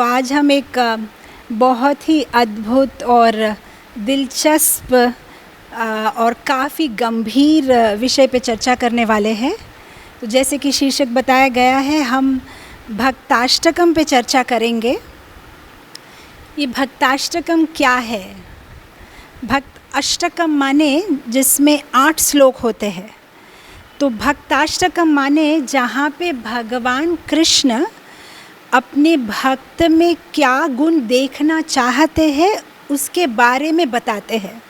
आज हम एक बहुत ही अद्भुत और दिलचस्प और काफ़ी गंभीर विषय पे चर्चा करने वाले हैं। तो जैसे कि शीर्षक बताया गया है, हम भक्ताष्टकम पे चर्चा करेंगे। ये भक्ताष्टकम क्या है? भक्त अष्टकम माने जिसमें 8 श्लोक होते हैं। तो भक्ताष्टकम माने जहाँ पे भगवान कृष्ण अपने भक्त में क्या गुण देखना चाहते हैं उसके बारे में बताते हैं।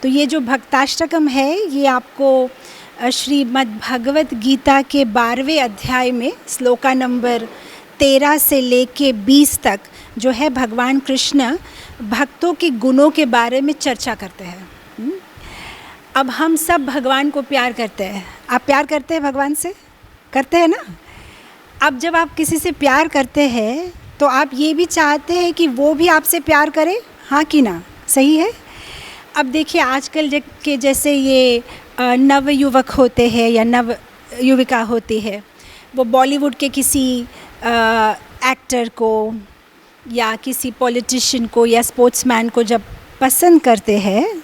तो ये जो भक्ताष्टकम है ये आपको श्रीमद् भगवत गीता के 12वें अध्याय में श्लोका नंबर 13 से लेके 20 तक जो है भगवान कृष्ण भक्तों के गुणों के बारे में चर्चा करते हैं। अब हम सब भगवान को प्यार करते हैं। आप प्यार करते हैं भगवान से? करते हैं ना? अब जब आप किसी से प्यार करते हैं तो आप ये भी चाहते हैं कि वो भी आपसे प्यार करे, हाँ कि ना? सही है। अब देखिए आजकल के जैसे ये नव युवक होते हैं या नव युविका होती है, वो बॉलीवुड के किसी एक्टर को या किसी पॉलिटिशियन को या स्पोर्ट्समैन को जब पसंद करते हैं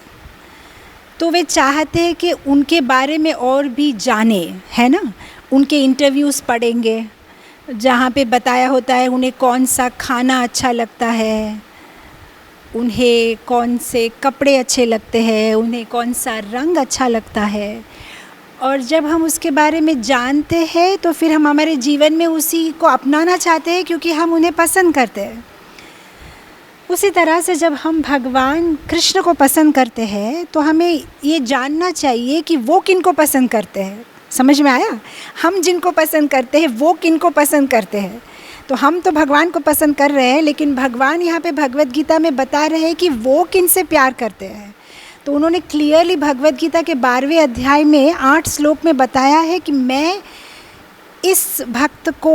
तो वे चाहते हैं कि उनके बारे में और भी जाने, है ना? उनके इंटरव्यूज़ पढ़ेंगे जहाँ पे बताया होता है उन्हें कौन सा खाना अच्छा लगता है, उन्हें कौन से कपड़े अच्छे लगते हैं, उन्हें कौन सा रंग अच्छा लगता है। और जब हम उसके बारे में जानते हैं तो फिर हम हमारे जीवन में उसी को अपनाना चाहते हैं क्योंकि हम उन्हें पसंद करते हैं। उसी तरह से जब हम भगवान कृष्ण को पसंद करते हैं तो हमें ये जानना चाहिए कि वो किन को पसंद करते हैं। समझ में आया? हम जिनको पसंद करते हैं वो किन को पसंद करते हैं। तो हम तो भगवान को पसंद कर रहे हैं, लेकिन भगवान यहाँ पे भगवत गीता में बता रहे हैं कि वो किन से प्यार करते हैं। तो उन्होंने क्लियरली भगवत गीता के 12वें अध्याय में 8 श्लोक में बताया है कि मैं इस भक्त को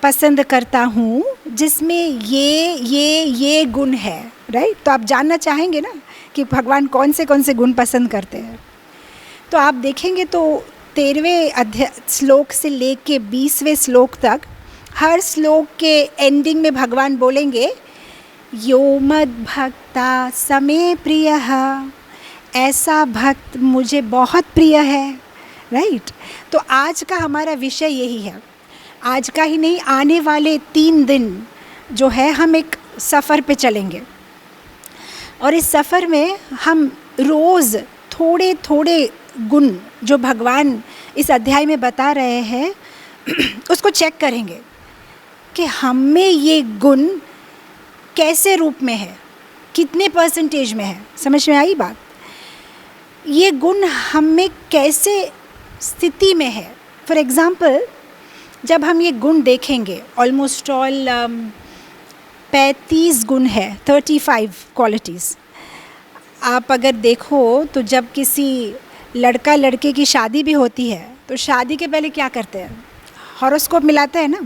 पसंद करता हूँ जिसमें ये गुण है। राइट? तो आप जानना चाहेंगे ना कि भगवान कौन से गुण पसंद करते हैं। तो आप देखेंगे तो 13वें श्लोक से लेके 20वें श्लोक तक हर श्लोक के एंडिंग में भगवान बोलेंगे यो मद भक्ता समे प्रियः, ऐसा भक्त मुझे बहुत प्रिय है। राइट? तो आज का हमारा विषय यही है। आज का ही नहीं, आने वाले 3 दिन जो है हम एक सफ़र पे चलेंगे और इस सफ़र में हम रोज़ थोड़े थोड़े गुण जो भगवान इस अध्याय में बता रहे हैं उसको चेक करेंगे कि हम में ये गुण कैसे रूप में है, कितने परसेंटेज में है। समझ में आई बात? ये गुण हम में कैसे स्थिति में है। फॉर एग्ज़ाम्पल जब हम ये गुण देखेंगे, ऑलमोस्ट ऑल 35 गुण है, 35 क्वालिटीज़। आप अगर देखो तो जब किसी लड़का लड़के की शादी भी होती है तो शादी के पहले क्या करते हैं? हॉरोस्कोप मिलाते हैं ना।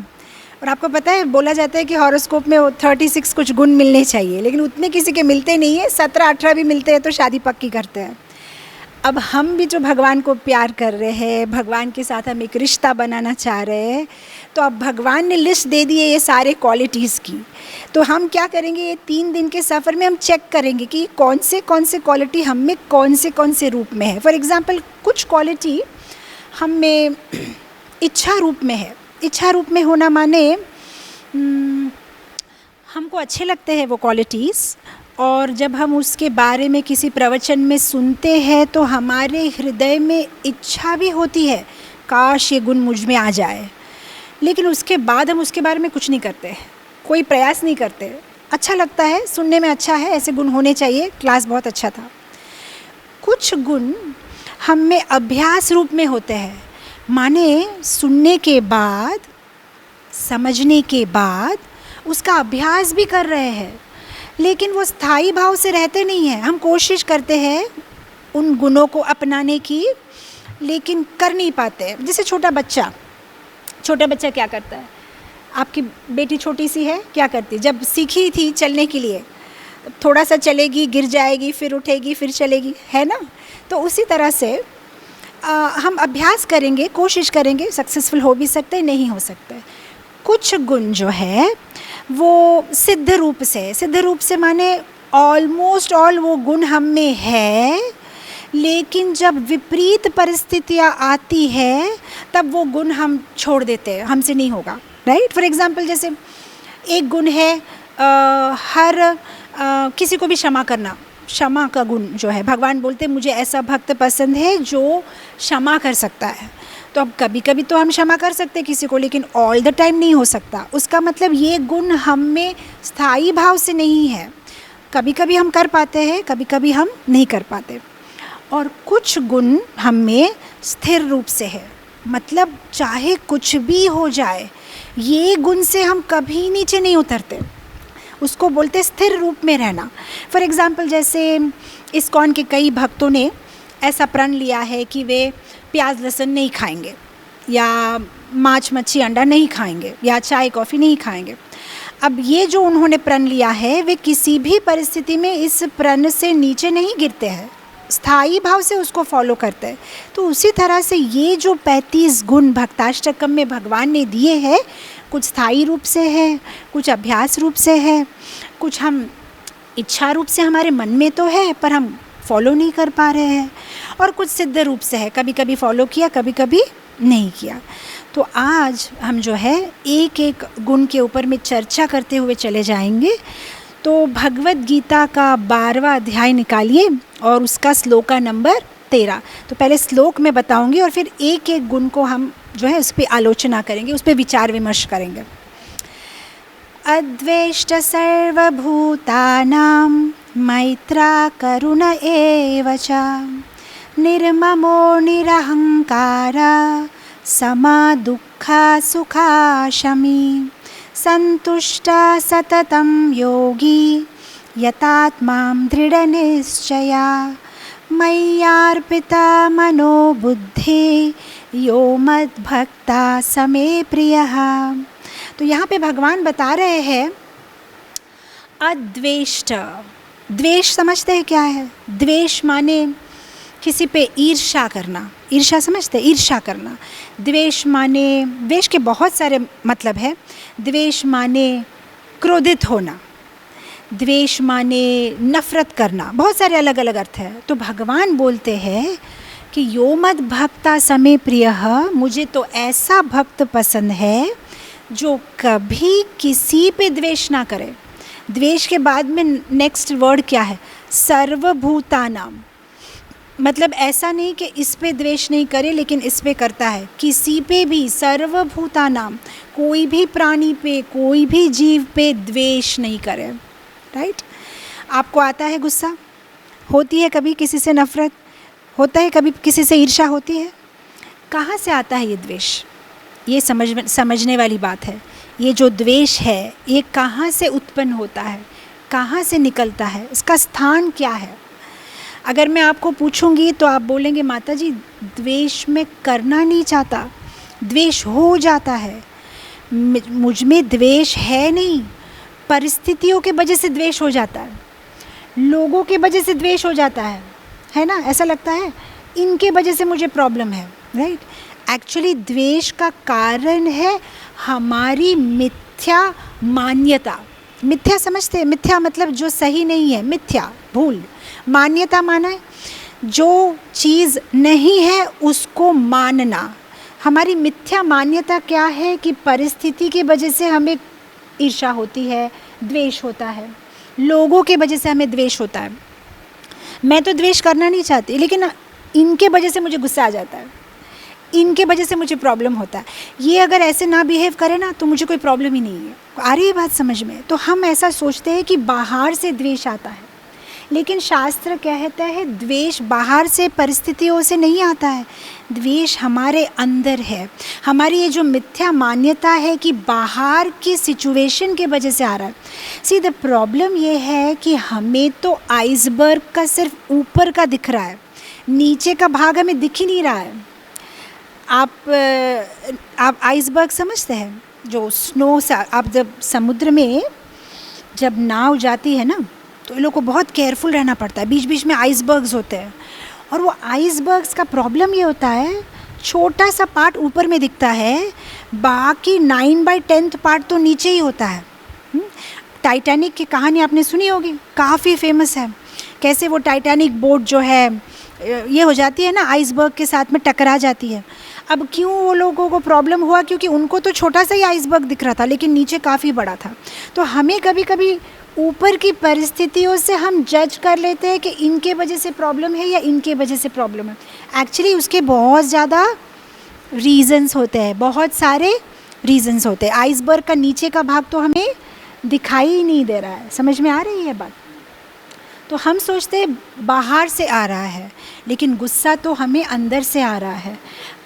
और आपको पता है बोला जाता है कि हॉरोस्कोप में 36 कुछ गुण मिलने चाहिए, लेकिन उतने किसी के मिलते नहीं है। 17-18 भी मिलते हैं तो शादी पक्की करते हैं। अब हम भी जो भगवान को प्यार कर रहे हैं, भगवान के साथ हम एक रिश्ता बनाना चाह रहे हैं, तो अब भगवान ने लिस्ट दे दी है ये सारे क्वालिटीज़ की। तो हम क्या करेंगे, ये 3 दिन के सफ़र में हम चेक करेंगे कि कौन से क्वालिटी हम में कौन से रूप में है। फॉर एग्ज़ाम्पल कुछ क्वालिटी हम में इच्छा रूप में है। इच्छा रूप में होना माने हमको अच्छे लगते हैं वो क्वालिटीज़, और जब हम उसके बारे में किसी प्रवचन में सुनते हैं तो हमारे हृदय में इच्छा भी होती है काश ये गुण मुझ में आ जाए, लेकिन उसके बाद हम उसके बारे में कुछ नहीं करते, कोई प्रयास नहीं करते। अच्छा लगता है, सुनने में अच्छा है, ऐसे गुण होने चाहिए, क्लास बहुत अच्छा था। कुछ गुण हम में अभ्यास रूप में होते हैं, माने सुनने के बाद, समझने के बाद उसका अभ्यास भी कर रहे हैं, लेकिन वो स्थायी भाव से रहते नहीं हैं। हम कोशिश करते हैं उन गुणों को अपनाने की, लेकिन कर नहीं पाते। जैसे छोटा बच्चा क्या करता है? आपकी बेटी छोटी सी है, क्या करती है? जब सीखी थी चलने के लिए, थोड़ा सा चलेगी, गिर जाएगी, फिर उठेगी, फिर चलेगी, है ना? तो उसी तरह से हम अभ्यास करेंगे, कोशिश करेंगे, सक्सेसफुल हो भी सकते हैं, नहीं हो सकते। कुछ गुण जो है वो सिद्ध रूप से माने ऑलमोस्ट ऑल वो गुण हम में है, लेकिन जब विपरीत परिस्थितियाँ आती है तब वो गुण हम छोड़ देते हैं, हमसे नहीं होगा, राइट। फॉर एग्जांपल जैसे एक गुण है किसी को भी क्षमा करना, क्षमा का गुण जो है, भगवान बोलते हैं मुझे ऐसा भक्त पसंद है जो क्षमा कर सकता है। तो अब कभी कभी तो हम क्षमा कर सकते हैं किसी को, लेकिन ऑल द टाइम नहीं हो सकता। उसका मतलब ये गुण हम में स्थायी भाव से नहीं है, कभी कभी हम कर पाते हैं, कभी कभी हम नहीं कर पाते। और कुछ गुण हम में स्थिर रूप से है, मतलब चाहे कुछ भी हो जाए ये गुण से हम कभी नीचे नहीं उतरते, उसको बोलते स्थिर रूप में रहना। फॉर एग्ज़ाम्पल जैसे इस्कॉन के कई भक्तों ने ऐसा प्रण लिया है कि वे प्याज लहसुन नहीं खाएंगे, या मांस मच्छी अंडा नहीं खाएंगे, या चाय कॉफ़ी नहीं खाएंगे। अब ये जो उन्होंने प्रण लिया है वे किसी भी परिस्थिति में इस प्रण से नीचे नहीं गिरते हैं, स्थायी भाव से उसको फॉलो करते हैं। तो उसी तरह से ये जो 35 गुण भक्ताष्टकम में भगवान ने दिए हैं, कुछ स्थायी रूप से है, कुछ अभ्यास रूप से है, कुछ हम इच्छा रूप से हमारे मन में तो है पर हम फॉलो नहीं कर पा रहे हैं, और कुछ सिद्ध रूप से है, कभी कभी फॉलो किया कभी कभी नहीं किया। तो आज हम जो है एक एक गुण के ऊपर में चर्चा करते हुए चले जाएंगे। तो भगवत गीता का 12वां अध्याय निकालिए और उसका श्लोका नंबर 13। तो पहले श्लोक में बताऊंगी और फिर एक एक गुण को हम जो है उस पर आलोचना करेंगे, उस पर विचार विमर्श करेंगे। अद्वेष्ट सर्वभूतानां मैत्रा करुण एव च निर्ममो निरहंकारा समा दुःखा सुखा शमी संतुष्टा सततं योगी यतात्मां दृढनिश्चया मय्यार्पिता मनो बुद्धि यो मद्भक्ता समे प्रियः। तो यहाँ पे भगवान बता रहे हैं अद्वेष्ट। द्वेष समझते हैं क्या है? द्वेष माने किसी पे ईर्ष्या करना, ईर्ष्या समझते हैं, ईर्ष्या करना। द्वेष माने, द्वेष के बहुत सारे मतलब है। द्वेष माने क्रोधित होना, द्वेष माने नफ़रत करना, बहुत सारे अलग अलग अर्थ है। तो भगवान बोलते हैं कि यो मद भक्ता समे प्रियः, मुझे तो ऐसा भक्त पसंद है जो कभी किसी पे द्वेष ना करे। द्वेष के बाद में नेक्स्ट वर्ड क्या है? सर्वभूतानां, मतलब ऐसा नहीं कि इस पे द्वेष नहीं करे लेकिन इस पे करता है, किसी पे भी, सर्वभूतानां, कोई भी प्राणी पे, कोई भी जीव पे द्वेष नहीं करे, राइट। आपको आता है गुस्सा, होती है कभी किसी से नफ़रत, होता है कभी किसी से ईर्ष्या होती है, कहाँ से आता है ये द्वेष? ये समझने वाली बात है। ये जो द्वेष है ये कहाँ से उत्पन्न होता है, कहाँ से निकलता है, इसका स्थान क्या है? अगर मैं आपको पूछूंगी तो आप बोलेंगे माता जी द्वेष में करना नहीं चाहता, द्वेष हो जाता है। मुझ में द्वेष है नहीं, परिस्थितियों के वजह से द्वेष हो जाता है, लोगों के वजह से द्वेष हो जाता है ना। ऐसा लगता है इनके वजह से मुझे प्रॉब्लम है, राइट। एक्चुअली द्वेष का कारण है हमारी मिथ्या मान्यता। मिथ्या समझते हैं? मिथ्या मतलब जो सही नहीं है, मिथ्या, भूल। मान्यता माना है जो चीज़ नहीं है उसको मानना। हमारी मिथ्या मान्यता क्या है कि परिस्थिति की वजह से हमें ईर्ष्या होती है, द्वेष होता है, लोगों के वजह से हमें द्वेष होता है। मैं तो द्वेष करना नहीं चाहती लेकिन इनके वजह से मुझे गुस्सा आ जाता है, इनके वजह से मुझे प्रॉब्लम होता है। ये अगर ऐसे ना बिहेव करे ना तो मुझे कोई प्रॉब्लम ही नहीं है। आ रही है बात समझ में? तो हम ऐसा सोचते हैं कि बाहर से द्वेष आता है, लेकिन शास्त्र कहता है द्वेष बाहर से, परिस्थितियों से नहीं आता है, द्वेष हमारे अंदर है। हमारी ये जो मिथ्या मान्यता है कि बाहर की सिचुएशन के वजह से आ रहा है। सी द प्रॉब्लम ये है कि हमें तो आइसबर्ग का सिर्फ ऊपर का दिख रहा है, नीचे का भाग हमें दिख ही नहीं रहा है। आप आइसबर्ग समझते हैं? जो स्नो से आप जब समुद्र में जब नाव जाती है ना तो इन लोगों को बहुत केयरफुल रहना पड़ता है, बीच बीच में आइसबर्ग्स होते हैं। और वो आइसबर्ग्स का प्रॉब्लम ये होता है छोटा सा पार्ट ऊपर में दिखता है, बाकी 9/10 पार्ट तो नीचे ही होता है। टाइटैनिक की कहानी आपने सुनी होगी, काफ़ी फेमस है। कैसे वो टाइटैनिक बोट जो है ये हो जाती है ना, आइसबर्ग के साथ में टकरा जाती है। अब क्यों वो लोगों को प्रॉब्लम हुआ? क्योंकि उनको तो छोटा सा ही आइसबर्ग दिख रहा था, लेकिन नीचे काफ़ी बड़ा था। तो हमें कभी कभी ऊपर की परिस्थितियों से हम जज कर लेते हैं कि इनके वजह से प्रॉब्लम है या इनके वजह से प्रॉब्लम है। एक्चुअली उसके बहुत ज़्यादा रीज़न्स होते हैं, बहुत सारे रीज़न्स होते हैं। आइसबर्ग का नीचे का भाग तो हमें दिखाई ही नहीं दे रहा है। समझ में आ रही है बात? तो हम सोचते हैं बाहर से आ रहा है, लेकिन गुस्सा तो हमें अंदर से आ रहा है।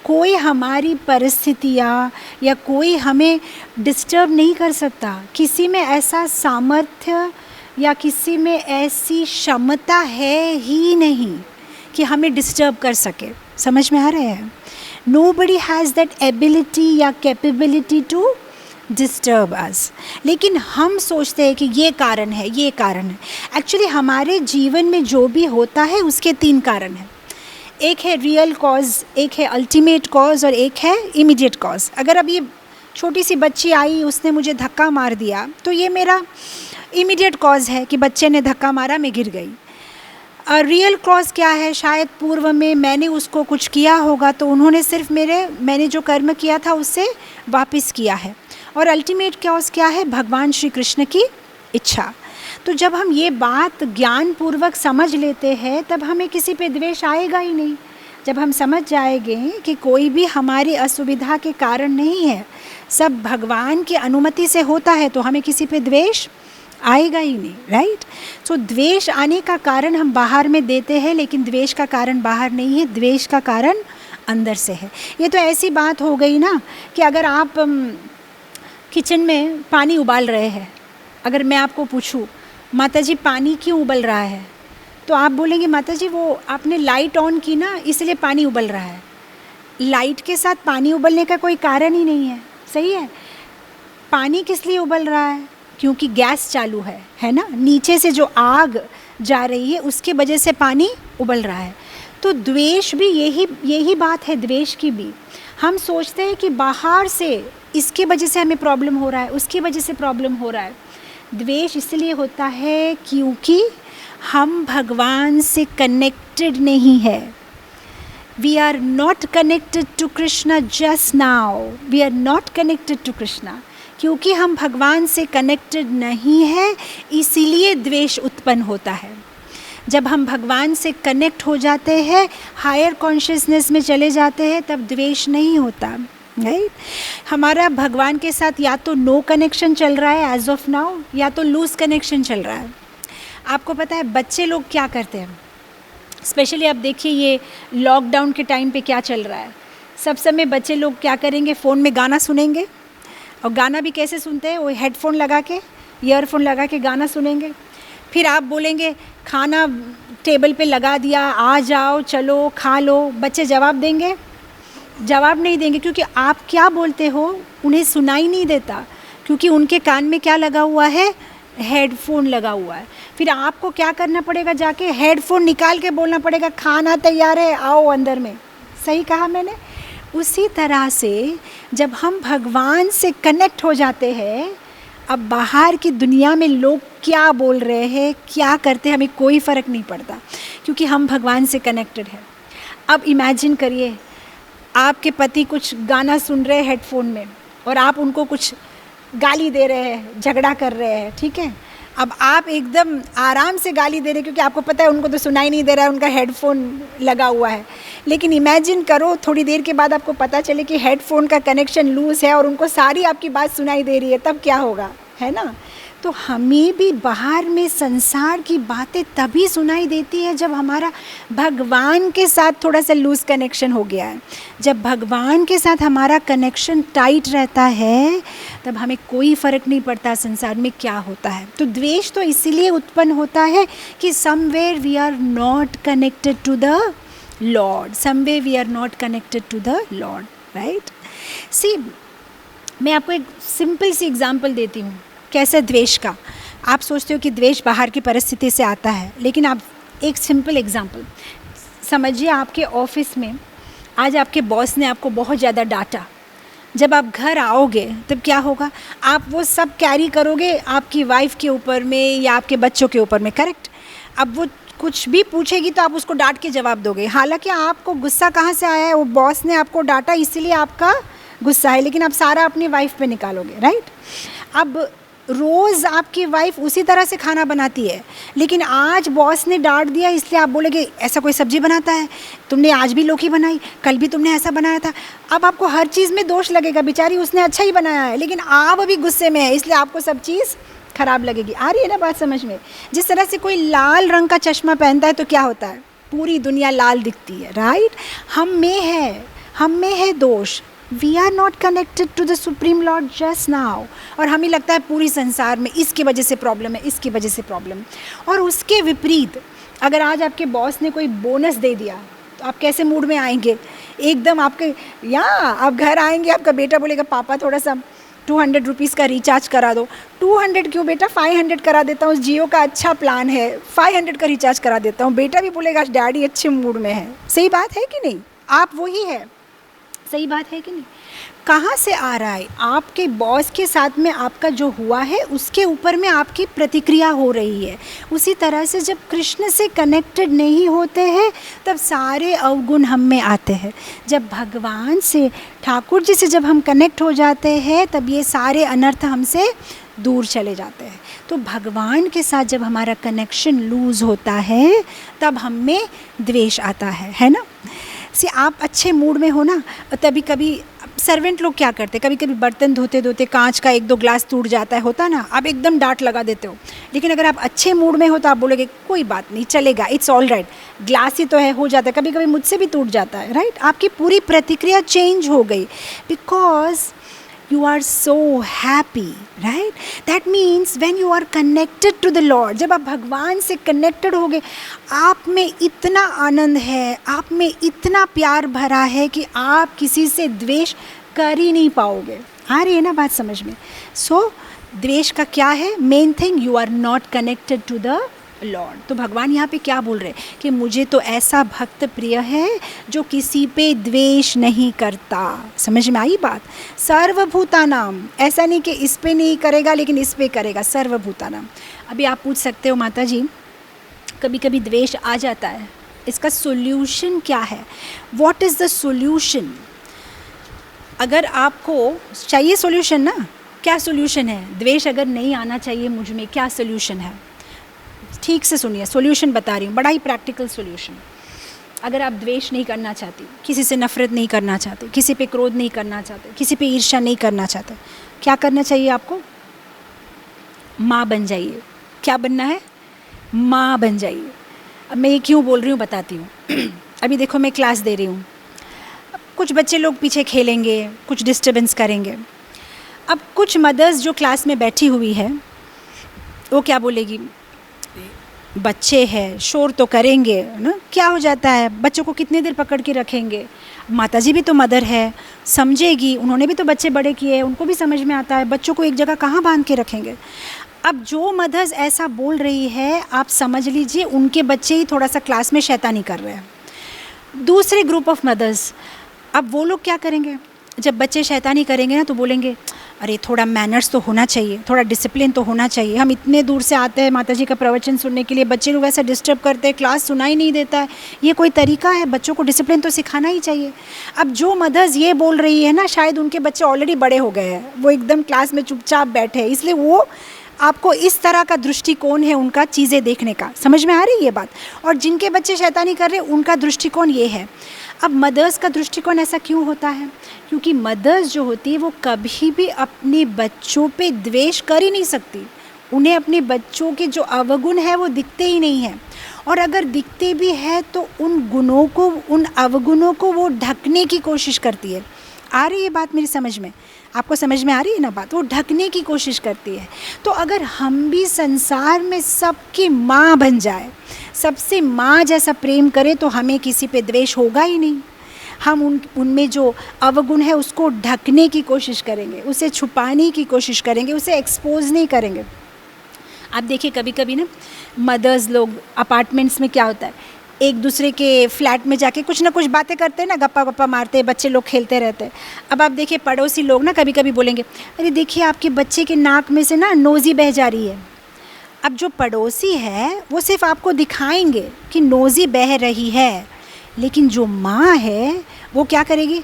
कोई हमारी परिस्थितियाँ या कोई हमें डिस्टर्ब नहीं कर सकता। किसी में ऐसा सामर्थ्य या किसी में ऐसी क्षमता है ही नहीं कि हमें डिस्टर्ब कर सके। समझ में आ रहे हैं? Nobody has that ability या capability to डिस्टर्ब अस। लेकिन हम सोचते हैं कि ये कारण है, ये कारण है। एक्चुअली हमारे जीवन में जो भी होता है उसके 3 कारण हैं। एक है रियल कॉज, एक है अल्टीमेट कॉज और एक है इमीडिएट कॉज। अगर अब ये छोटी सी बच्ची आई, उसने मुझे धक्का मार दिया, तो ये मेरा इमीडिएट कॉज है कि बच्चे ने धक्का मारा, मैं गिर गई। रियल कॉज क्या है? शायद पूर्व में मैंने उसको कुछ किया होगा, तो उन्होंने सिर्फ मैंने जो कर्म किया था उससे वापस किया है। और अल्टीमेट कॉज क्या है? भगवान श्री कृष्ण की इच्छा। तो जब हम ये बात ज्ञानपूर्वक समझ लेते हैं, तब हमें किसी पे द्वेष आएगा ही नहीं। जब हम समझ जाएंगे कि कोई भी हमारी असुविधा के कारण नहीं है, सब भगवान की अनुमति से होता है, तो हमें किसी पे द्वेष आएगा ही नहीं। राइट? सो द्वेष आने का कारण हम बाहर में देते हैं, लेकिन द्वेष का कारण बाहर नहीं है, द्वेष का कारण अंदर से है। ये तो ऐसी बात हो गई ना कि अगर आप किचन में पानी उबाल रहे हैं, अगर मैं आपको पूछूं माता जी पानी क्यों उबल रहा है, तो आप बोलेंगे माता जी वो आपने लाइट ऑन की ना, इसलिए पानी उबल रहा है। लाइट के साथ पानी उबलने का कोई कारण ही नहीं है। सही है? पानी किस लिए उबल रहा है? क्योंकि गैस चालू है ना, नीचे से जो आग जा रही है उसके वजह से पानी उबल रहा है। तो द्वेष भी यही बात है, द्वेष की भी। हम सोचते हैं कि बाहर से इसके वजह से हमें प्रॉब्लम हो रहा है, उसकी वजह से प्रॉब्लम हो रहा है। द्वेष इसलिए होता है क्योंकि हम भगवान से कनेक्टेड नहीं है। We are not connected to Krishna just now, we are not connected to Krishna. क्योंकि हम भगवान से कनेक्टेड नहीं है, इसीलिए द्वेष उत्पन्न होता है। जब हम भगवान से कनेक्ट हो जाते हैं, हायर कॉन्शियसनेस में चले जाते हैं, तब द्वेष नहीं होता। राइट? हमारा भगवान के साथ या तो नो कनेक्शन चल रहा है एज ऑफ नाउ, या तो लूज कनेक्शन चल रहा है। आपको पता है बच्चे लोग क्या करते हैं? स्पेशली आप देखिए ये लॉकडाउन के टाइम पे क्या चल रहा है। सब समय बच्चे लोग क्या करेंगे? फ़ोन में गाना सुनेंगे। और गाना भी कैसे सुनते हैं? वो हेडफोन लगा के, ईयरफोन लगा के गाना सुनेंगे। फिर आप बोलेंगे खाना टेबल पे लगा दिया, आ जाओ, चलो खा लो। बच्चे जवाब देंगे? जवाब नहीं देंगे, क्योंकि आप क्या बोलते हो उन्हें सुनाई नहीं देता, क्योंकि उनके कान में क्या लगा हुआ है? हेडफोन लगा हुआ है। फिर आपको क्या करना पड़ेगा? जाके हेडफोन निकाल के बोलना पड़ेगा खाना तैयार है, आओ अंदर में। सही कहा मैंने? उसी तरह से जब हम भगवान से कनेक्ट हो जाते हैं, अब बाहर की दुनिया में लोग क्या बोल रहे हैं, क्या करते हैं, हमें कोई फ़र्क नहीं पड़ता, क्योंकि हम भगवान से कनेक्टेड हैं। अब इमेजिन करिए आपके पति कुछ गाना सुन रहे हैं हेडफोन में, और आप उनको कुछ गाली दे रहे हैं, झगड़ा कर रहे हैं। ठीक है? अब आप एकदम आराम से गाली दे रहे हैं, क्योंकि आपको पता है उनको तो सुनाई नहीं दे रहा है, उनका हेडफोन लगा हुआ है। लेकिन इमेजिन करो थोड़ी देर के बाद आपको पता चले कि हेडफोन का कनेक्शन लूज़ है और उनको सारी आपकी बात सुनाई दे रही है, तब क्या होगा? है ना? तो हमें भी बाहर में संसार की बातें तभी सुनाई देती है जब हमारा भगवान के साथ थोड़ा सा लूज़ कनेक्शन हो गया है। जब भगवान के साथ हमारा कनेक्शन टाइट रहता है, तब हमें कोई फ़र्क नहीं पड़ता संसार में क्या होता है। तो द्वेष तो इसीलिए उत्पन्न होता है कि somewhere we are not connected to the lord, somewhere we are not connected to the lord. Right? See, मैं आपको एक सिंपल सी एग्जांपल देती हूँ कैसे द्वेष का। आप सोचते हो कि द्वेष बाहर की परिस्थिति से आता है, लेकिन आप एक सिंपल एग्जांपल समझिए। आपके ऑफिस में आज आपके बॉस ने आपको बहुत ज़्यादा डांटा, जब आप घर आओगे तब क्या होगा, आप वो सब कैरी करोगे आपकी वाइफ के ऊपर में या आपके बच्चों के ऊपर में, करेक्ट। अब वो कुछ भी पूछेगी तो आप उसको डांट के जवाब दोगे, हालांकि आपको गुस्सा कहाँ से आया है, वो बॉस ने आपको डांटा इसलिए आपका गुस्सा है, लेकिन आप सारा अपनी वाइफ पे निकालोगे, राइट। अब रोज़ आपकी वाइफ उसी तरह से खाना बनाती है, लेकिन आज बॉस ने डांट दिया इसलिए आप बोलेंगे ऐसा कोई सब्जी बनाता है, तुमने आज भी लौकी बनाई, कल भी तुमने ऐसा बनाया था। अब आपको हर चीज़ में दोष लगेगा, बेचारी उसने अच्छा ही बनाया है, लेकिन आप अभी गुस्से में है इसलिए आपको सब चीज़ खराब लगेगी। आ रही है ना बात समझ में? जिस तरह से कोई लाल रंग का चश्मा पहनता है तो क्या होता है, पूरी दुनिया लाल दिखती है, राइट। हम में है दोष। We are not connected to the supreme lord just now, और हमें लगता है पूरी संसार में इसकी वजह से प्रॉब्लम है, इसकी वजह से प्रॉब्लम। और उसके विपरीत अगर आज आपके बॉस ने कोई बोनस दे दिया तो आप कैसे मूड में आएंगे, एकदम आपके आप घर आएंगे, आपका बेटा बोलेगा पापा थोड़ा सा 200 रुपीज़ का रिचार्ज करा दो। 200 क्यों बेटा, 500 करा देता हूँ, जियो का अच्छा प्लान है, 500 का रिचार्ज करा देता हूँ। बेटा भी बोलेगा डैडी अच्छे मूड में है। सही बात है कि नहीं? आप वही है, सही बात है कि नहीं? कहाँ से आ रहा है? आपके बॉस के साथ में आपका जो हुआ है उसके ऊपर में आपकी प्रतिक्रिया हो रही है। उसी तरह से जब कृष्ण से कनेक्टेड नहीं होते हैं तब सारे अवगुण हम में आते हैं। जब भगवान से, ठाकुर जी से जब हम कनेक्ट हो जाते हैं तब ये सारे अनर्थ हमसे दूर चले जाते हैं। तो भगवान के साथ जब हमारा कनेक्शन लूज़ होता है तब हम में द्वेष आता है ना। से आप अच्छे मूड में हो ना, तभी कभी सर्वेंट लोग क्या करते, कभी कभी बर्तन धोते धोते कांच का 1-2 ग्लास टूट जाता है, होता ना, आप एकदम डांट लगा देते हो। लेकिन अगर आप अच्छे मूड में हो तो आप बोलोगे कोई बात नहीं, चलेगा, इट्स ऑल राइट, ग्लास ही तो है, हो जाता है, कभी कभी मुझसे भी टूट जाता है, राइट। आपकी पूरी प्रतिक्रिया चेंज हो गई because you are so happy, right? That means when you are connected to the Lord, जब आप भगवान से connected होगे, आप में इतना आनंद है, आप में इतना प्यार भरा है कि आप किसी से द्वेष कर ही नहीं पाओगे। आ रही है ना बात समझ में? So द्वेष का क्या है? Main thing, you are not connected to the Lord. तो भगवान यहाँ पे क्या बोल रहे हैं कि मुझे तो ऐसा भक्त प्रिय है जो किसी पे द्वेष नहीं करता। समझ में आई बात? सर्वभूतानाम, ऐसा नहीं कि इस पे नहीं करेगा लेकिन इस पे करेगा, सर्वभूतानाम। अभी आप पूछ सकते हो माता जी कभी कभी द्वेष आ जाता है, इसका सोल्यूशन क्या है? What is the solution? अगर आपको चाहिए सोल्यूशन ना, क्या सोल्यूशन है? द्वेष अगर नहीं आना चाहिए मुझ में, क्या सोल्यूशन है? ठीक से सुनिए, सॉल्यूशन बता रही हूँ, बड़ा ही प्रैक्टिकल सॉल्यूशन। अगर आप द्वेष नहीं करना चाहती, किसी से नफ़रत नहीं करना चाहते, किसी पे क्रोध नहीं करना चाहते, किसी पे ईर्ष्या नहीं करना चाहते, क्या करना चाहिए आपको? माँ बन जाइए। क्या बनना है? माँ बन जाइए। अब मैं ये क्यों बोल रही हूँ बताती हूँ। अभी देखो मैं क्लास दे रही हूँ, कुछ बच्चे लोग पीछे खेलेंगे, कुछ डिस्टर्बेंस करेंगे। अब कुछ मदर्स जो क्लास में बैठी हुई है वो क्या बोलेगी, बच्चे हैं शोर तो करेंगे ना, क्या हो जाता है, बच्चों को कितने देर पकड़ के रखेंगे। माताजी भी तो मदर है, समझेगी, उन्होंने भी तो बच्चे बड़े किए हैं, उनको भी समझ में आता है, बच्चों को एक जगह कहाँ बांध के रखेंगे। अब जो मदर्स ऐसा बोल रही है आप समझ लीजिए उनके बच्चे ही थोड़ा सा क्लास में शैतानी कर रहे हैं। दूसरे ग्रुप ऑफ मदर्स, अब वो लोग क्या करेंगे, जब बच्चे शैतानी करेंगे ना तो बोलेंगे अरे थोड़ा मैनर्स तो होना चाहिए, थोड़ा डिसिप्लिन तो होना चाहिए, हम इतने दूर से आते हैं माताजी का प्रवचन सुनने के लिए, बच्चे लोग ऐसा डिस्टर्ब करते हैं, क्लास सुनाई नहीं देता है, ये कोई तरीका है? बच्चों को डिसिप्लिन तो सिखाना ही चाहिए। अब जो मदर्स ये बोल रही है ना, शायद उनके बच्चे ऑलरेडी बड़े हो गए हैं, वो एकदम क्लास में चुपचाप बैठे हैं, इसलिए वो आपको इस तरह का दृष्टिकोण है उनका चीज़ें देखने का। समझ में आ रही है ये बात? और जिनके बच्चे शैतानी कर रहे हैं उनका दृष्टिकोण ये है। अब मदर्स का दृष्टिकोण ऐसा क्यों होता है? क्योंकि मदर्स जो होती है वो कभी भी अपने बच्चों पे द्वेष कर ही नहीं सकती, उन्हें अपने बच्चों के जो अवगुण है वो दिखते ही नहीं हैं, और अगर दिखते भी है तो उन गुणों को, उन अवगुणों को वो ढकने की कोशिश करती है। आ रही है बात मेरी समझ में? आपको समझ में आ रही है ना बात? वो ढकने की कोशिश करती है। तो अगर हम भी संसार में सबकी माँ बन जाए, सबसे माँ जैसा प्रेम करें तो हमें किसी पे द्वेष होगा ही नहीं। हम उनमें जो अवगुण है उसको ढकने की कोशिश करेंगे, उसे छुपाने की कोशिश करेंगे, उसे एक्सपोज नहीं करेंगे। आप देखिए कभी कभी ना मदर्स लोग अपार्टमेंट्स में क्या होता है, एक दूसरे के फ्लैट में जाके कुछ ना कुछ बातें करते हैं ना, गप्पा गप्पा मारते हैं, बच्चे लोग खेलते रहते हैं। अब आप देखिए पड़ोसी लोग ना कभी कभी बोलेंगे, अरे देखिए आपके बच्चे के नाक में से ना नोज़ी बह जा रही है। अब जो पड़ोसी है वो सिर्फ आपको दिखाएंगे कि नोज़ी बह रही है, लेकिन जो माँ है वो क्या करेगी,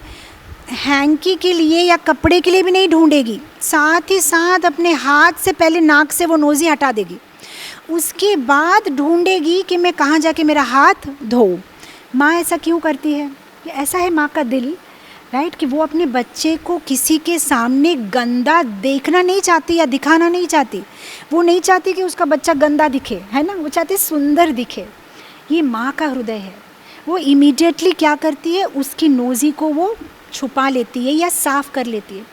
हैंकी के लिए या कपड़े के लिए भी नहीं ढूंढेगी, साथ ही साथ अपने हाथ से पहले नाक से वो नोज़ी हटा देगी, उसके बाद ढूंढेगी कि मैं कहाँ जाके मेरा हाथ धोऊं। माँ ऐसा क्यों करती है? ये ऐसा है माँ का दिल, राइट, कि वो अपने बच्चे को किसी के सामने गंदा देखना नहीं चाहती या दिखाना नहीं चाहती। वो नहीं चाहती कि उसका बच्चा गंदा दिखे, है ना, वो चाहती सुंदर दिखे। ये माँ का हृदय है। वो इमीडिएटली क्या करती है, उसकी नोज़ी को वो छुपा लेती है या साफ़ कर लेती है।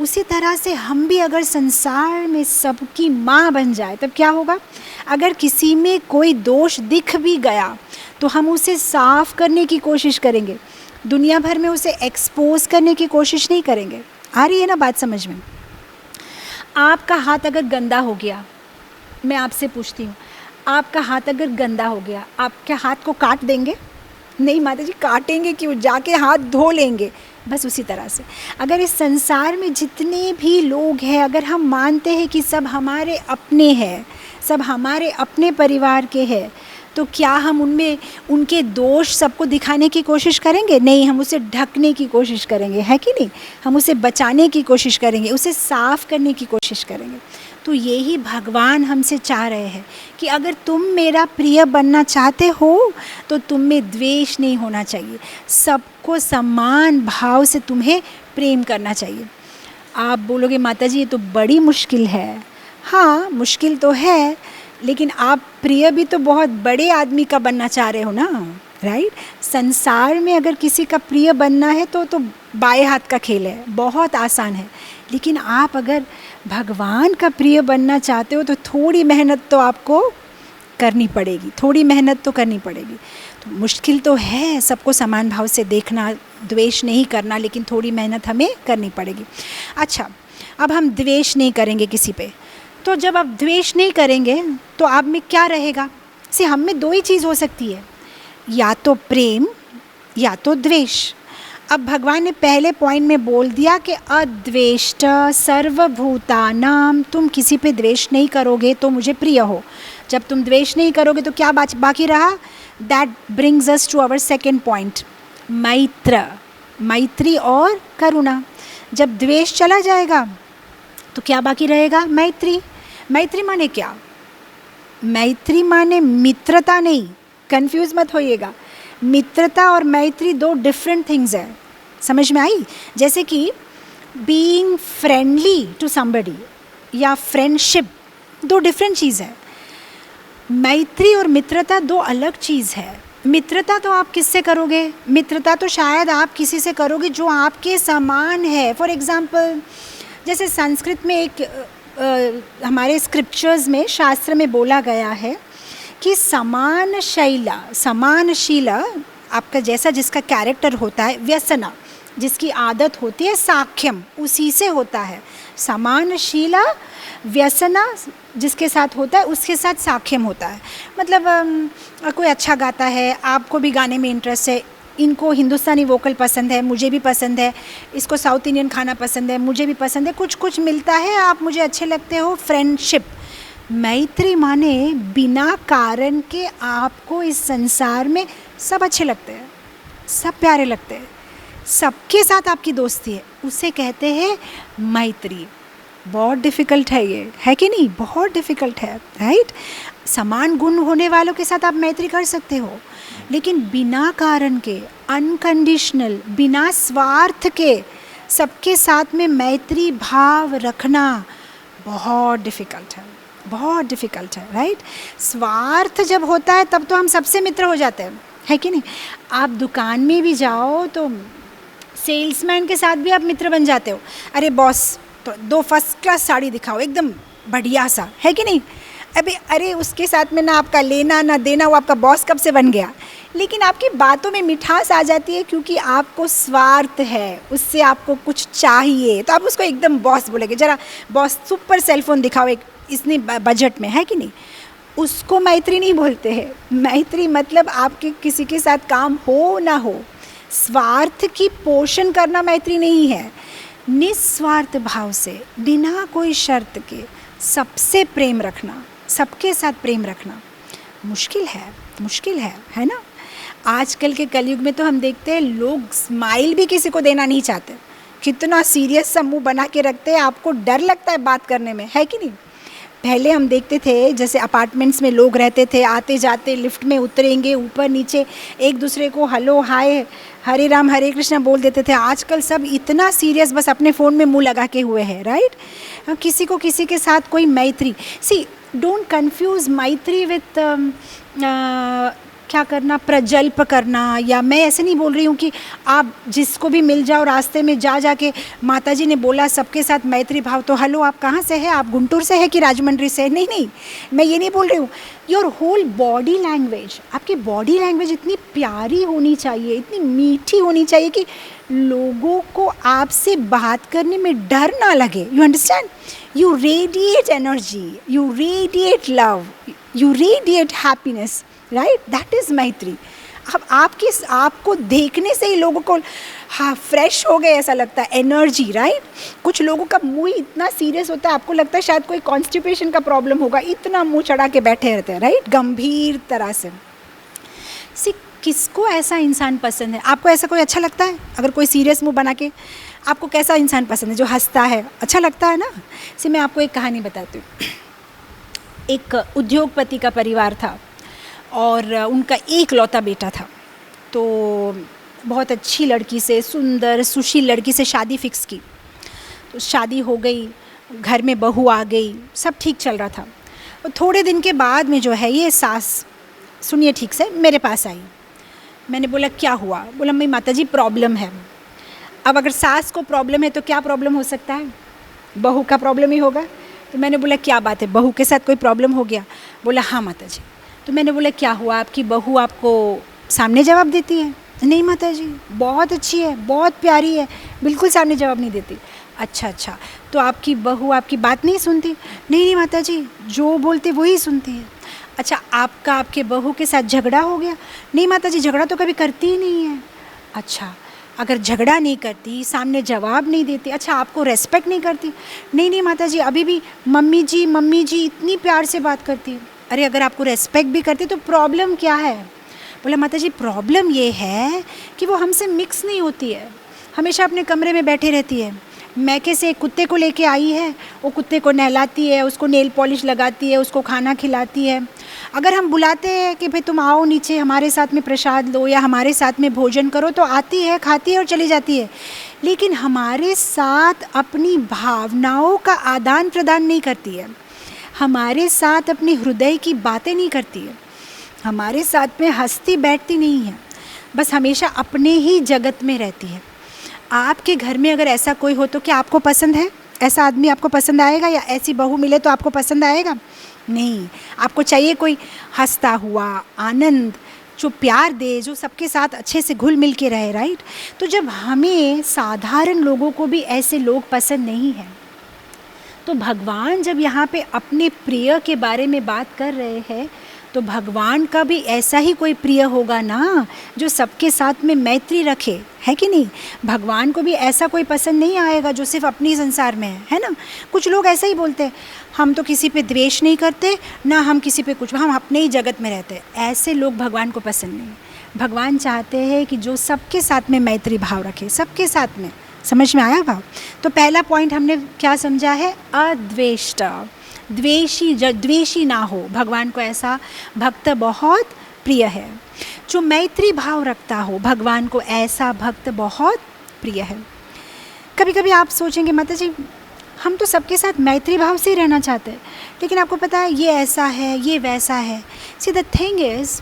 उसी तरह से हम भी अगर संसार में सबकी माँ बन जाए तब क्या होगा? अगर किसी में कोई दोष दिख भी गया तो हम उसे साफ़ करने की कोशिश करेंगे, दुनिया भर में उसे एक्सपोज करने की कोशिश नहीं करेंगे। आ रही है ना बात समझ में? आपका हाथ अगर गंदा हो गया, मैं आपसे पूछती हूँ, आपका हाथ अगर गंदा हो गया, आप क्या हाथ को काट देंगे? नहीं माता जी, काटेंगे क्यों, जाके हाथ धो लेंगे। बस उसी तरह से अगर इस संसार में जितने भी लोग हैं, अगर हम मानते हैं कि सब हमारे अपने हैं, सब हमारे अपने परिवार के हैं, तो क्या हम उनमें उनके दोष सबको दिखाने की कोशिश करेंगे? नहीं, हम उसे ढकने की कोशिश करेंगे, है कि नहीं? हम उसे बचाने की कोशिश करेंगे, उसे साफ़ करने की कोशिश करेंगे। तो यही भगवान हमसे चाह रहे हैं कि अगर तुम मेरा प्रिय बनना चाहते हो तो तुम में द्वेष नहीं होना चाहिए, सबको समान भाव से तुम्हें प्रेम करना चाहिए। आप बोलोगे माता जी ये तो बड़ी मुश्किल है। हाँ, मुश्किल तो है, लेकिन आप प्रिय भी तो बहुत बड़े आदमी का बनना चाह रहे हो ना, राइट? संसार में अगर किसी का प्रिय बनना है तो बाएं हाथ का खेल है, बहुत आसान है। लेकिन आप अगर भगवान का प्रिय बनना चाहते हो तो थोड़ी मेहनत तो आपको करनी पड़ेगी, थोड़ी मेहनत तो करनी पड़ेगी। तो मुश्किल तो है सबको समान भाव से देखना, द्वेष नहीं करना, लेकिन थोड़ी मेहनत हमें करनी पड़ेगी। अच्छा, अब हम द्वेष नहीं करेंगे किसी पे, तो जब आप द्वेष नहीं करेंगे तो आप में क्या रहेगा? से हम में दो ही चीज़ हो सकती है, या तो प्रेम या तो द्वेष। अब भगवान ने पहले पॉइंट में बोल दिया कि अद्वेष्ट सर्वभूतानाम, तुम किसी पे द्वेष नहीं करोगे तो मुझे प्रिय हो। जब तुम द्वेष नहीं करोगे तो क्या बाकी रहा? That brings us to our second point, मैत्र, मैत्री और करुणा। जब द्वेष चला जाएगा तो क्या बाकी रहेगा? मैत्री। मैत्री माने क्या? मैत्री माने मित्रता नहीं, कंफ्यूज मत होइएगा। मित्रता और मैत्री दो डिफरेंट थिंग्स है, समझ में आई? जैसे कि बीइंग फ्रेंडली टू समबडी या फ्रेंडशिप दो डिफरेंट चीज़ है। मैत्री और मित्रता दो अलग चीज़ है। मित्रता तो आप किससे करोगे? मित्रता तो शायद आप किसी से करोगे जो आपके समान है। फॉर एग्ज़ाम्पल, जैसे संस्कृत में एक हमारे स्क्रिप्चर्स में, शास्त्र में बोला गया है कि समानशीला आपका जैसा जिसका कैरेक्टर होता है, व्यसना जिसकी आदत होती है, साख्यम उसी से होता है। समानशीला व्यसना जिसके साथ होता है उसके साथ साख्यम होता है। मतलब कोई अच्छा गाता है, आपको भी गाने में इंटरेस्ट है, इनको हिंदुस्तानी वोकल पसंद है, मुझे भी पसंद है, इसको साउथ इंडियन खाना पसंद है, मुझे भी पसंद है, कुछ कुछ मिलता है, आप मुझे अच्छे लगते हो, फ्रेंडशिप। मैत्री माने बिना कारण के आपको इस संसार में सब अच्छे लगते हैं, सब प्यारे लगते हैं, सबके साथ आपकी दोस्ती है, उसे कहते हैं मैत्री। बहुत डिफ़िकल्ट है ये, है कि नहीं? बहुत डिफ़िकल्ट है, राइट? समान गुण होने वालों के साथ आप मैत्री कर सकते हो, लेकिन बिना कारण के, अनकंडीशनल, बिना स्वार्थ के सबके साथ में मैत्री भाव रखना बहुत डिफ़िकल्ट है, बहुत डिफ़िकल्ट है, राइट? स्वार्थ जब होता है तब तो हम सबसे मित्र हो जाते हैं, है कि नहीं? आप दुकान में भी जाओ तो सेल्समैन के साथ भी आप मित्र बन जाते हो। अरे बॉस, तो 2 फर्स्ट क्लास साड़ी दिखाओ, एकदम बढ़िया सा, है कि नहीं? अरे उसके साथ में ना आपका लेना ना देना, वो आपका बॉस कब से बन गया। लेकिन आपकी बातों में मिठास आ जाती है क्योंकि आपको स्वार्थ है, उससे आपको कुछ चाहिए, तो आप उसको एकदम बॉस बोलेंगे। ज़रा बॉस सुपर सेलफोन दिखाओ एक इतने बजट में, है कि नहीं? उसको मैत्री नहीं बोलते हैं। मैत्री मतलब आपके किसी के साथ काम हो ना हो, स्वार्थ की पोषण करना मैत्री नहीं है। निस्वार्थ भाव से, बिना कोई शर्त के सबसे प्रेम रखना, सबके साथ प्रेम रखना मुश्किल है ना। आजकल के कलयुग में तो हम देखते हैं लोग स्माइल भी किसी को देना नहीं चाहते, कितना सीरियस सा मुंह बना के रखते हैं, आपको डर लगता है बात करने में, है कि नहीं। पहले हम देखते थे जैसे अपार्टमेंट्स में लोग रहते थे, आते जाते लिफ्ट में उतरेंगे, ऊपर नीचे एक दूसरे को हेलो हाय हरे राम हरे कृष्णा बोल देते थे। आजकल सब इतना सीरियस, बस अपने फ़ोन में मुंह लगा के हुए हैं, राइट। किसी को किसी के साथ कोई मैत्री, सी डोंट कंफ्यूज मैत्री विथ क्या करना, प्रजल्प करना। या मैं ऐसे नहीं बोल रही हूँ कि आप जिसको भी मिल जाओ रास्ते में जा के माताजी ने बोला सबके साथ मैत्री भाव, तो हेलो आप कहाँ से हैं, आप गुंटूर से है कि राजमंड्री से, नहीं, मैं ये नहीं बोल रही हूँ। योर होल बॉडी लैंग्वेज, आपकी बॉडी लैंग्वेज इतनी प्यारी होनी चाहिए, इतनी मीठी होनी चाहिए कि लोगों को आपसे बात करने में डर ना लगे। You understand, you radiate energy, you radiate love, you radiate happiness, right, that is मैत्री। अब आपको देखने से ही लोगों को हाँ फ्रेश हो गए ऐसा लगता है, एनर्जी, राइट। कुछ लोगों का मुंह ही इतना सीरियस होता है, आपको लगता है शायद कोई कॉन्स्टिपेशन का प्रॉब्लम होगा, इतना मुंह चढ़ा के बैठे रहते हैं, राइट, गंभीर तरह से। किसको ऐसा इंसान पसंद है? आपको ऐसा कोई अच्छा लगता है? अगर कोई सीरियस मुंह बना के, आपको कैसा इंसान पसंद है? जो हंसता है, अच्छा लगता है ना। मैं आपको एक कहानी बताती हूँ। एक उद्योगपति का परिवार था और उनका एक लौता बेटा था। तो बहुत अच्छी लड़की से, सुंदर सुशील लड़की से शादी फिक्स की। तो शादी हो गई, घर में बहू आ गई, सब ठीक चल रहा था। और थोड़े दिन के बाद में जो है ये सास, सुनिए ठीक से, मेरे पास आई। मैंने बोला क्या हुआ? बोला मेरी माताजी प्रॉब्लम है। अब अगर सास को प्रॉब्लम है तो क्या प्रॉब्लम हो सकता है? बहू का प्रॉब्लम ही होगा। तो मैंने बोला क्या बात है, बहू के साथ कोई प्रॉब्लम हो गया? बोला हाँ माताजी। तो मैंने बोला क्या हुआ, आपकी बहू आपको सामने जवाब देती है? नहीं माताजी, बहुत अच्छी है, बहुत प्यारी है, बिल्कुल सामने जवाब नहीं देती। अच्छा, तो आपकी बहू आपकी बात नहीं सुनती? नहीं माताजी, जो बोलते वही सुनती है। अच्छा, आपके बहू के साथ झगड़ा हो गया? नहीं माताजी, झगड़ा तो कभी करती ही नहीं है। अच्छा, अगर झगड़ा नहीं करती, सामने जवाब नहीं देती, अच्छा आपको रेस्पेक्ट नहीं करती? नहीं माताजी, अभी भी मम्मी जी इतनी प्यार से बात करती है। अरे अगर आपको रेस्पेक्ट भी करती तो प्रॉब्लम क्या है? बोला माताजी प्रॉब्लम ये है कि वो हमसे मिक्स नहीं होती है, हमेशा अपने कमरे में बैठी रहती है। मैके से एक कुत्ते को लेके आई है, वो कुत्ते को नहलाती है, उसको नेल पॉलिश लगाती है, उसको खाना खिलाती है। अगर हम बुलाते हैं कि भाई तुम आओ नीचे हमारे साथ में प्रसाद लो या हमारे साथ में भोजन करो, तो आती है, खाती है और चली जाती है। लेकिन हमारे साथ अपनी भावनाओं का आदान प्रदान नहीं करती है, हमारे साथ अपने हृदय की बातें नहीं करती है, हमारे साथ में हंसती बैठती नहीं है, बस हमेशा अपने ही जगत में रहती है। आपके घर में अगर ऐसा कोई हो तो क्या आपको पसंद है? ऐसा आदमी आपको पसंद आएगा? या ऐसी बहू मिले तो आपको पसंद आएगा? नहीं, आपको चाहिए कोई हंसता हुआ, आनंद, जो प्यार दे, जो सबके साथ अच्छे से घुल मिल के रहे, राइट। तो जब हमें साधारण लोगों को भी ऐसे लोग पसंद नहीं हैं, तो भगवान जब यहाँ पे अपने प्रिय के बारे में बात कर रहे हैं, तो भगवान का भी ऐसा ही कोई प्रिय होगा ना जो सबके साथ में मैत्री रखे, है कि नहीं। भगवान को भी ऐसा कोई पसंद नहीं आएगा जो सिर्फ अपनी संसार में है ना। कुछ लोग ऐसा ही बोलते हैं, हम तो किसी पे द्वेष नहीं करते ना, हम किसी पे कुछ, हम अपने ही जगत में रहते हैं। ऐसे लोग भगवान को पसंद नहीं। भगवान चाहते हैं कि जो सबके साथ में मैत्री भाव रखे, सबके साथ में। समझ में आया भाव? तो पहला पॉइंट हमने क्या समझा है? अद्वेष्ट, द्वेषी ना हो। भगवान को ऐसा भक्त बहुत प्रिय है। जो मैत्री भाव रखता हो, भगवान को ऐसा भक्त बहुत प्रिय है। कभी कभी आप सोचेंगे माता जी हम तो सबके साथ मैत्री भाव से ही रहना चाहते हैं, लेकिन आपको पता है ये ऐसा है, ये वैसा है। सी द थिंग इज़,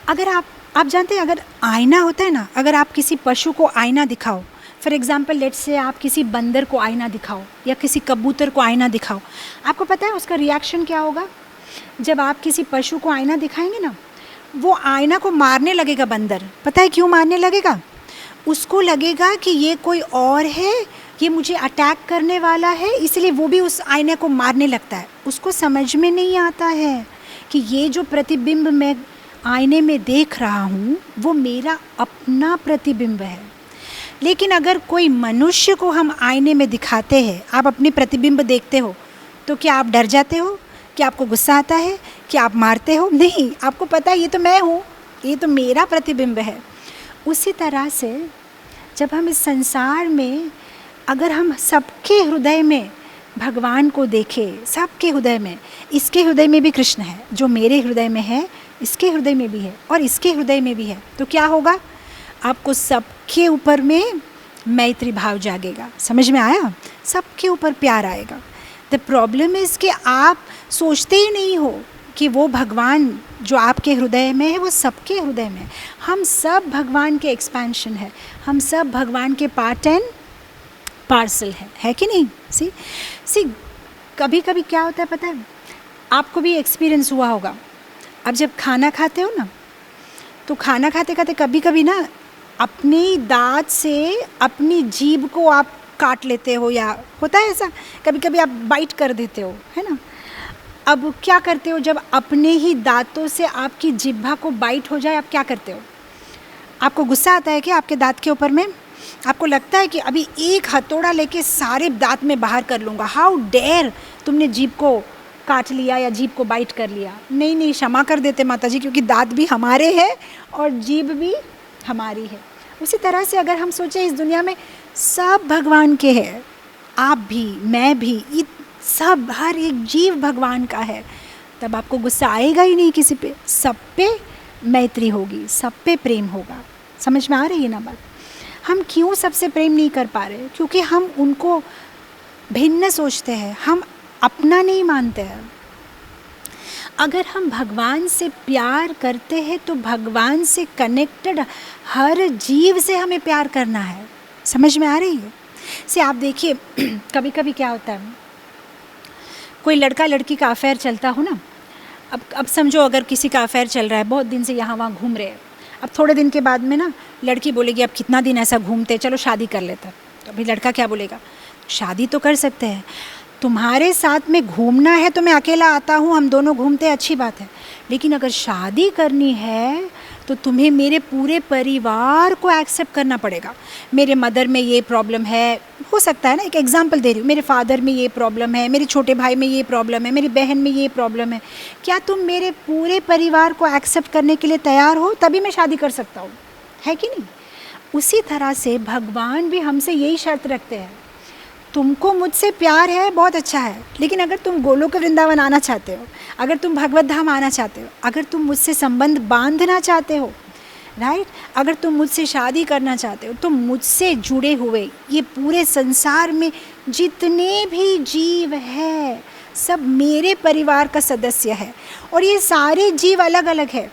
अगर आप जानते हैं, अगर आईना होता है ना, अगर आप किसी पशु को आईना दिखाओ, फॉर एग्ज़ाम्पल लेट्स से आप किसी बंदर को आईना दिखाओ या किसी कबूतर को आईना दिखाओ, आपको पता है उसका रिएक्शन क्या होगा? जब आप किसी पशु को आईना दिखाएंगे ना, वो आईना को मारने लगेगा बंदर। पता है क्यों मारने लगेगा? उसको लगेगा कि ये कोई और है ये मुझे अटैक करने वाला है, इसलिए वो भी उस आईने को मारने लगता है। उसको समझ में नहीं आता है कि ये जो प्रतिबिंब मैं आईने में देख रहा हूँ वो मेरा अपना प्रतिबिंब है। लेकिन अगर कोई मनुष्य को हम आईने में दिखाते हैं, आप अपनी प्रतिबिंब देखते हो, तो क्या आप डर जाते हो? क्या आपको गुस्सा आता है? क्या आप मारते हो? नहीं, आपको पता है ये तो मैं हूँ, ये तो मेरा प्रतिबिंब है। उसी तरह से जब हम इस संसार में, अगर हम सबके हृदय में भगवान को देखें, सबके हृदय में, इसके हृदय में भी कृष्ण है, जो मेरे हृदय में है इसके हृदय में भी है और इसके हृदय में भी है, तो क्या होगा? आपको सबके ऊपर में मैत्री भाव जागेगा। समझ में आया? सबके ऊपर प्यार आएगा। द प्रॉब्लम इज़ कि आप सोचते ही नहीं हो कि वो भगवान जो आपके हृदय में है वो सबके हृदय में है। हम सब भगवान के एक्सपेंशन है, हम सब भगवान के पार्ट एंड पार्सल है कि नहीं? सी कभी कभी क्या होता है पता है, आपको भी एक्सपीरियंस हुआ होगा। अब जब खाना खाते हो ना, तो खाना खाते खाते कभी कभी ना अपनी दांत से अपनी जीभ को आप काट लेते हो, या होता है ऐसा, कभी कभी आप बाइट कर देते हो, है ना। अब क्या करते हो, जब अपने ही दांतों से आपकी जिह्वा को बाइट हो जाए, आप क्या करते हो? आपको गुस्सा आता है कि आपके दांत के ऊपर में? आपको लगता है कि अभी एक हथौड़ा लेके सारे दांत में बाहर कर लूँगा। हाउ डेयर, तुमने जीभ को काट लिया या जीभ को बाइट कर लिया। नहीं, क्षमा कर देते माता जी, क्योंकि दांत भी हमारे हैं और जीभ भी हमारी है। उसी तरह से अगर हम सोचें इस दुनिया में सब भगवान के हैं, आप भी, मैं भी, सब, हर एक जीव भगवान का है, तब आपको गुस्सा आएगा ही नहीं किसी पे। सब पे मैत्री होगी, सब पे प्रेम होगा। समझ में आ रही है ना बात? हम क्यों सबसे प्रेम नहीं कर पा रहे? क्योंकि हम उनको भिन्न सोचते हैं, हम अपना नहीं मानते हैं। अगर हम भगवान से प्यार करते हैं तो भगवान से कनेक्टेड हर जीव से हमें प्यार करना है। समझ में आ रही है? से आप देखिए कभी कभी क्या होता है, कोई लड़का लड़की का अफेयर चलता हो ना, अब समझो अगर किसी का अफेयर चल रहा है, बहुत दिन से यहाँ वहाँ घूम रहे हैं, अब थोड़े दिन के बाद में ना लड़की बोलेगी अब कितना दिन ऐसा घूमते, चलो शादी कर लेते। तो अभी लड़का क्या बोलेगा? शादी तो कर सकते हैं, तुम्हारे साथ में घूमना है तो मैं अकेला आता हूँ, हम दोनों घूमते हैं, अच्छी बात है, लेकिन अगर शादी करनी है तो तुम्हें मेरे पूरे परिवार को एक्सेप्ट करना पड़ेगा। मेरे मदर में ये प्रॉब्लम है, हो सकता है ना, एक एग्जांपल दे रही हूँ, मेरे फादर में ये प्रॉब्लम है, मेरे छोटे भाई में ये प्रॉब्लम है, मेरी बहन में ये प्रॉब्लम है, क्या तुम मेरे पूरे परिवार को एक्सेप्ट करने के लिए तैयार हो? तभी मैं शादी कर सकता हूँ, है कि नहीं? उसी तरह से भगवान भी हमसे यही शर्त रखते हैं, तुमको मुझसे प्यार है, बहुत अच्छा है, लेकिन अगर तुम गोलोक वृंदावन आना चाहते हो, अगर तुम भगवत धाम आना चाहते हो, अगर तुम मुझसे संबंध बांधना चाहते हो, राइट, अगर तुम मुझसे शादी करना चाहते हो, तो मुझसे जुड़े हुए ये पूरे संसार में जितने भी जीव है सब मेरे परिवार का सदस्य है। और ये सारे जीव अलग अलग है,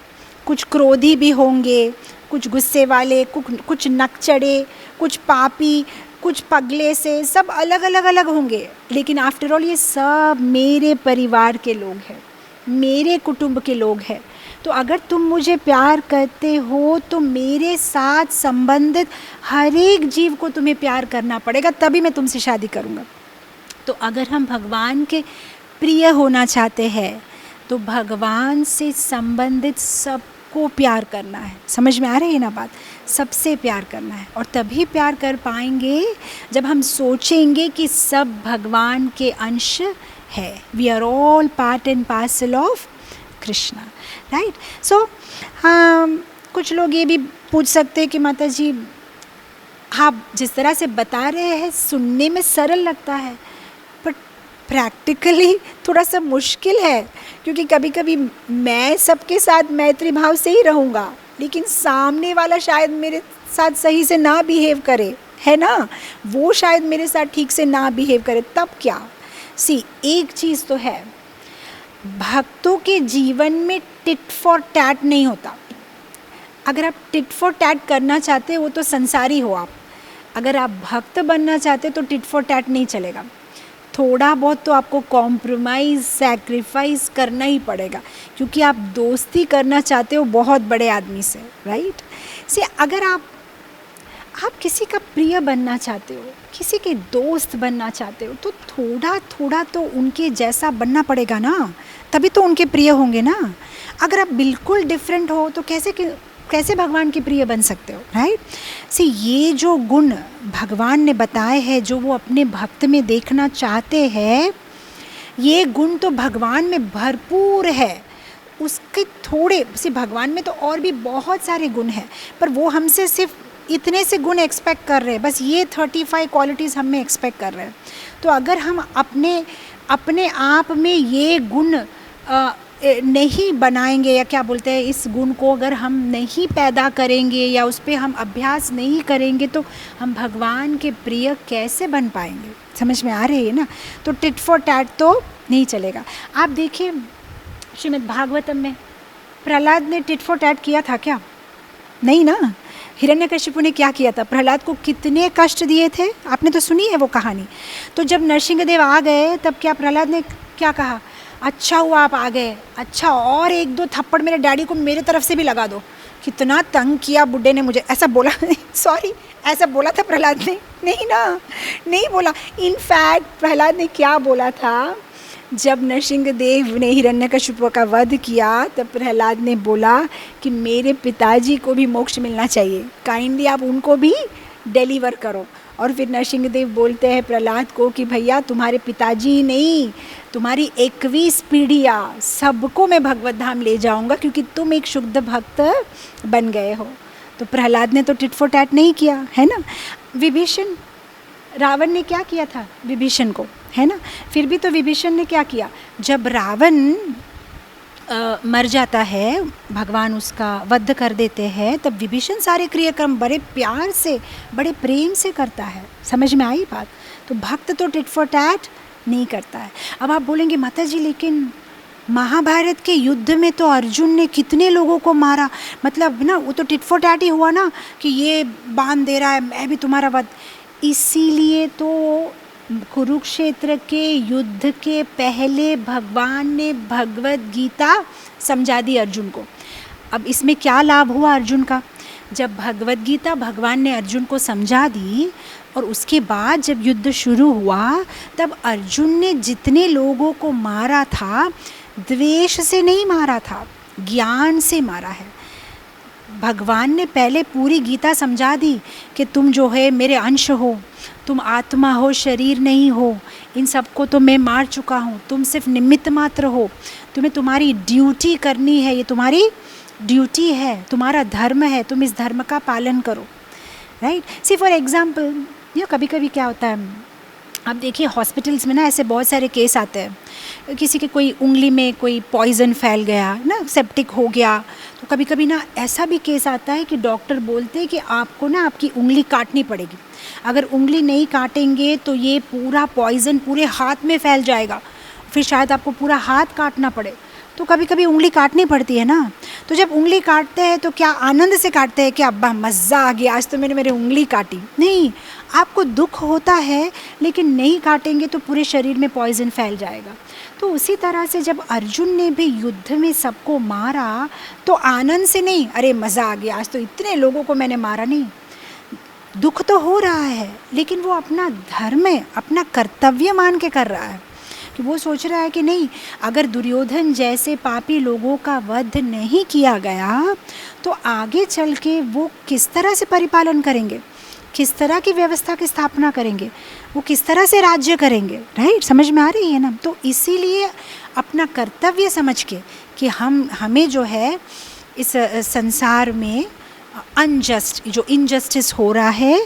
कुछ क्रोधी भी होंगे, कुछ गुस्से वाले, कुछ नकचढ़े, कुछ पापी, कुछ पगले से, सब अलग अलग होंगे, लेकिन आफ्टर ऑल ये सब मेरे परिवार के लोग हैं, मेरे कुटुंब के लोग हैं। तो अगर तुम मुझे प्यार करते हो तो मेरे साथ संबंधित हर एक जीव को तुम्हें प्यार करना पड़ेगा, तभी मैं तुमसे शादी करूँगा। तो अगर हम भगवान के प्रिय होना चाहते हैं तो भगवान से संबंधित सबको प्यार करना है। समझ में आ रही है ना बात? सबसे प्यार करना है, और तभी प्यार कर पाएंगे जब हम सोचेंगे कि सब भगवान के अंश है। We are all part and parcel of Krishna, right. So कुछ लोग ये भी पूछ सकते हैं कि माता जी आप जिस तरह से बता रहे हैं सुनने में सरल लगता है, बट प्रैक्टिकली थोड़ा सा मुश्किल है, क्योंकि कभी कभी मैं सबके साथ मैत्री भाव से ही रहूँगा, लेकिन सामने वाला शायद मेरे साथ सही से ना बिहेव करे, है ना, वो शायद मेरे साथ ठीक से ना बिहेव करे, तब क्या? एक चीज़ तो है, भक्तों के जीवन में टिट फॉर टैट नहीं होता। अगर आप टिट फॉर टैट करना चाहते हो तो संसारी हो आप, अगर आप भक्त बनना चाहते तो टिट फॉर टैट नहीं चलेगा। थोड़ा बहुत तो आपको कॉम्प्रोमाइज़, सैक्रिफाइस करना ही पड़ेगा, क्योंकि आप दोस्ती करना चाहते हो बहुत बड़े आदमी से, राइट। अगर आप किसी का प्रिय बनना चाहते हो, किसी के दोस्त बनना चाहते हो, तो थोड़ा थोड़ा तो उनके जैसा बनना पड़ेगा ना, तभी तो उनके प्रिय होंगे ना। अगर आप बिल्कुल डिफरेंट हो तो कैसे भगवान के प्रिय बन सकते हो, राइट। से ये जो गुण भगवान ने बताए हैं, जो वो अपने भक्त में देखना चाहते हैं, ये गुण तो भगवान में भरपूर है। उसके थोड़े से भगवान में तो और भी बहुत सारे गुण हैं, पर वो हमसे सिर्फ इतने से गुण एक्सपेक्ट कर रहे हैं, बस ये 35 क्वालिटीज़ हम में एक्सपेक्ट कर रहे हैं। तो अगर हम अपने आप में ये गुण नहीं बनाएंगे, या क्या बोलते हैं, इस गुण को अगर हम नहीं पैदा करेंगे या उस पर हम अभ्यास नहीं करेंगे, तो हम भगवान के प्रिय कैसे बन पाएंगे। समझ में आ रही है ना। तो टिट फॉर टैट तो नहीं चलेगा। आप देखिए श्रीमद् भागवतम में प्रहलाद ने टिट फॉर टैट किया था क्या? नहीं ना। हिरण्यकशिपु ने क्या किया था? प्रहलाद को कितने कष्ट दिए थे, आपने तो सुनी है वो कहानी। तो जब नरसिंहदेव आ गए, तब क्या प्रहलाद ने क्या कहा? अच्छा हुआ आप आ गए, अच्छा और 1-2 थप्पड़ मेरे डैडी को मेरे तरफ से भी लगा दो। कितना तंग किया बुड्ढे ने मुझे, ऐसा बोला सॉरी, ऐसा बोला था प्रहलाद ने? नहीं ना, नहीं बोला। इनफैक्ट प्रहलाद ने क्या बोला था, जब नरसिंहदेव ने हिरण्यकशिपु का वध किया, तब प्रहलाद ने बोला कि मेरे पिताजी को भी मोक्ष मिलना चाहिए, काइंडली आप उनको भी डिलीवर करो। और फिर नरसिंहदेव बोलते हैं प्रहलाद को कि भैया तुम्हारे पिताजी ही नहीं, तुम्हारी 21 पीढ़ियाँ सबको मैं भगवत धाम ले जाऊँगा, क्योंकि तुम एक शुद्ध भक्त बन गए हो। तो प्रहलाद ने तो टिट फॉर टैट नहीं किया, है ना। विभीषण, रावण ने क्या किया था विभीषण को, है ना। फिर भी तो विभीषण ने क्या किया, जब रावण मर जाता है, भगवान उसका वध कर देते हैं, तब विभीषण सारे क्रियाक्रम बड़े प्यार से, बड़े प्रेम से करता है। समझ में आई बात। तो भक्त तो टिट फॉर टैट नहीं करता है। अब आप बोलेंगे माता जी लेकिन महाभारत के युद्ध में तो अर्जुन ने कितने लोगों को मारा, मतलब ना वो तो टिट फॉर टैट ही हुआ ना, कि ये बांध दे रहा है मैं भी तुम्हारा वध। इसीलिए तो कुरुक्षेत्र के युद्ध के पहले भगवान ने भगवत गीता समझा दी अर्जुन को। अब इसमें क्या लाभ हुआ अर्जुन का, जब भगवत गीता भगवान ने अर्जुन को समझा दी, और उसके बाद जब युद्ध शुरू हुआ, तब अर्जुन ने जितने लोगों को मारा था, द्वेष से नहीं मारा था, ज्ञान से मारा है। भगवान ने पहले पूरी गीता समझा दी कि तुम जो है मेरे अंश हो, तुम आत्मा हो, शरीर नहीं हो, इन सबको तो मैं मार चुका हूँ, तुम सिर्फ निमित्त मात्र हो, तुम्हें तुम्हारी ड्यूटी करनी है, ये तुम्हारी ड्यूटी है, तुम्हारा धर्म है, तुम इस धर्म का पालन करो, राइट। सी फॉर एग्जाम्पल, ये कभी कभी क्या होता है, आप देखिए हॉस्पिटल्स में ना ऐसे बहुत सारे केस आते हैं, किसी के कोई उंगली में कोई पॉइजन फैल गया ना, सेप्टिक हो गया, तो कभी कभी ना ऐसा भी केस आता है कि डॉक्टर बोलते हैं कि आपको ना आपकी उंगली काटनी पड़ेगी, अगर उंगली नहीं काटेंगे तो ये पूरा पॉइजन पूरे हाथ में फैल जाएगा, फिर शायद आपको पूरा हाथ काटना पड़े। तो कभी कभी उंगली काटनी पड़ती है ना। तो जब उंगली काटते हैं तो क्या आनंद से काटते हैं कि अब्बा मज़ा आ गया, आज तो मैंने मेरी उंगली काटी? नहीं, आपको दुख होता है, लेकिन नहीं काटेंगे तो पूरे शरीर में पॉइजन फैल जाएगा। तो उसी तरह से जब अर्जुन ने भी युद्ध में सबको मारा, तो आनंद से नहीं, अरे मज़ा आ गया, आज तो इतने लोगों को मैंने मारा, नहीं, दुख तो हो रहा है, लेकिन वो अपना धर्म है, अपना कर्तव्य मान के कर रहा है, कि वो सोच रहा है कि नहीं, अगर दुर्योधन जैसे पापी लोगों का वध नहीं किया गया, तो आगे चल के वो किस तरह से परिपालन करेंगे, किस तरह की व्यवस्था की स्थापना करेंगे, वो किस तरह से राज्य करेंगे, राइट। समझ में आ रही है ना। तो इसीलिए अपना कर्तव्य समझ के कि हमें जो है इस संसार में अनजस्ट, जो इनजस्टिस हो रहा है,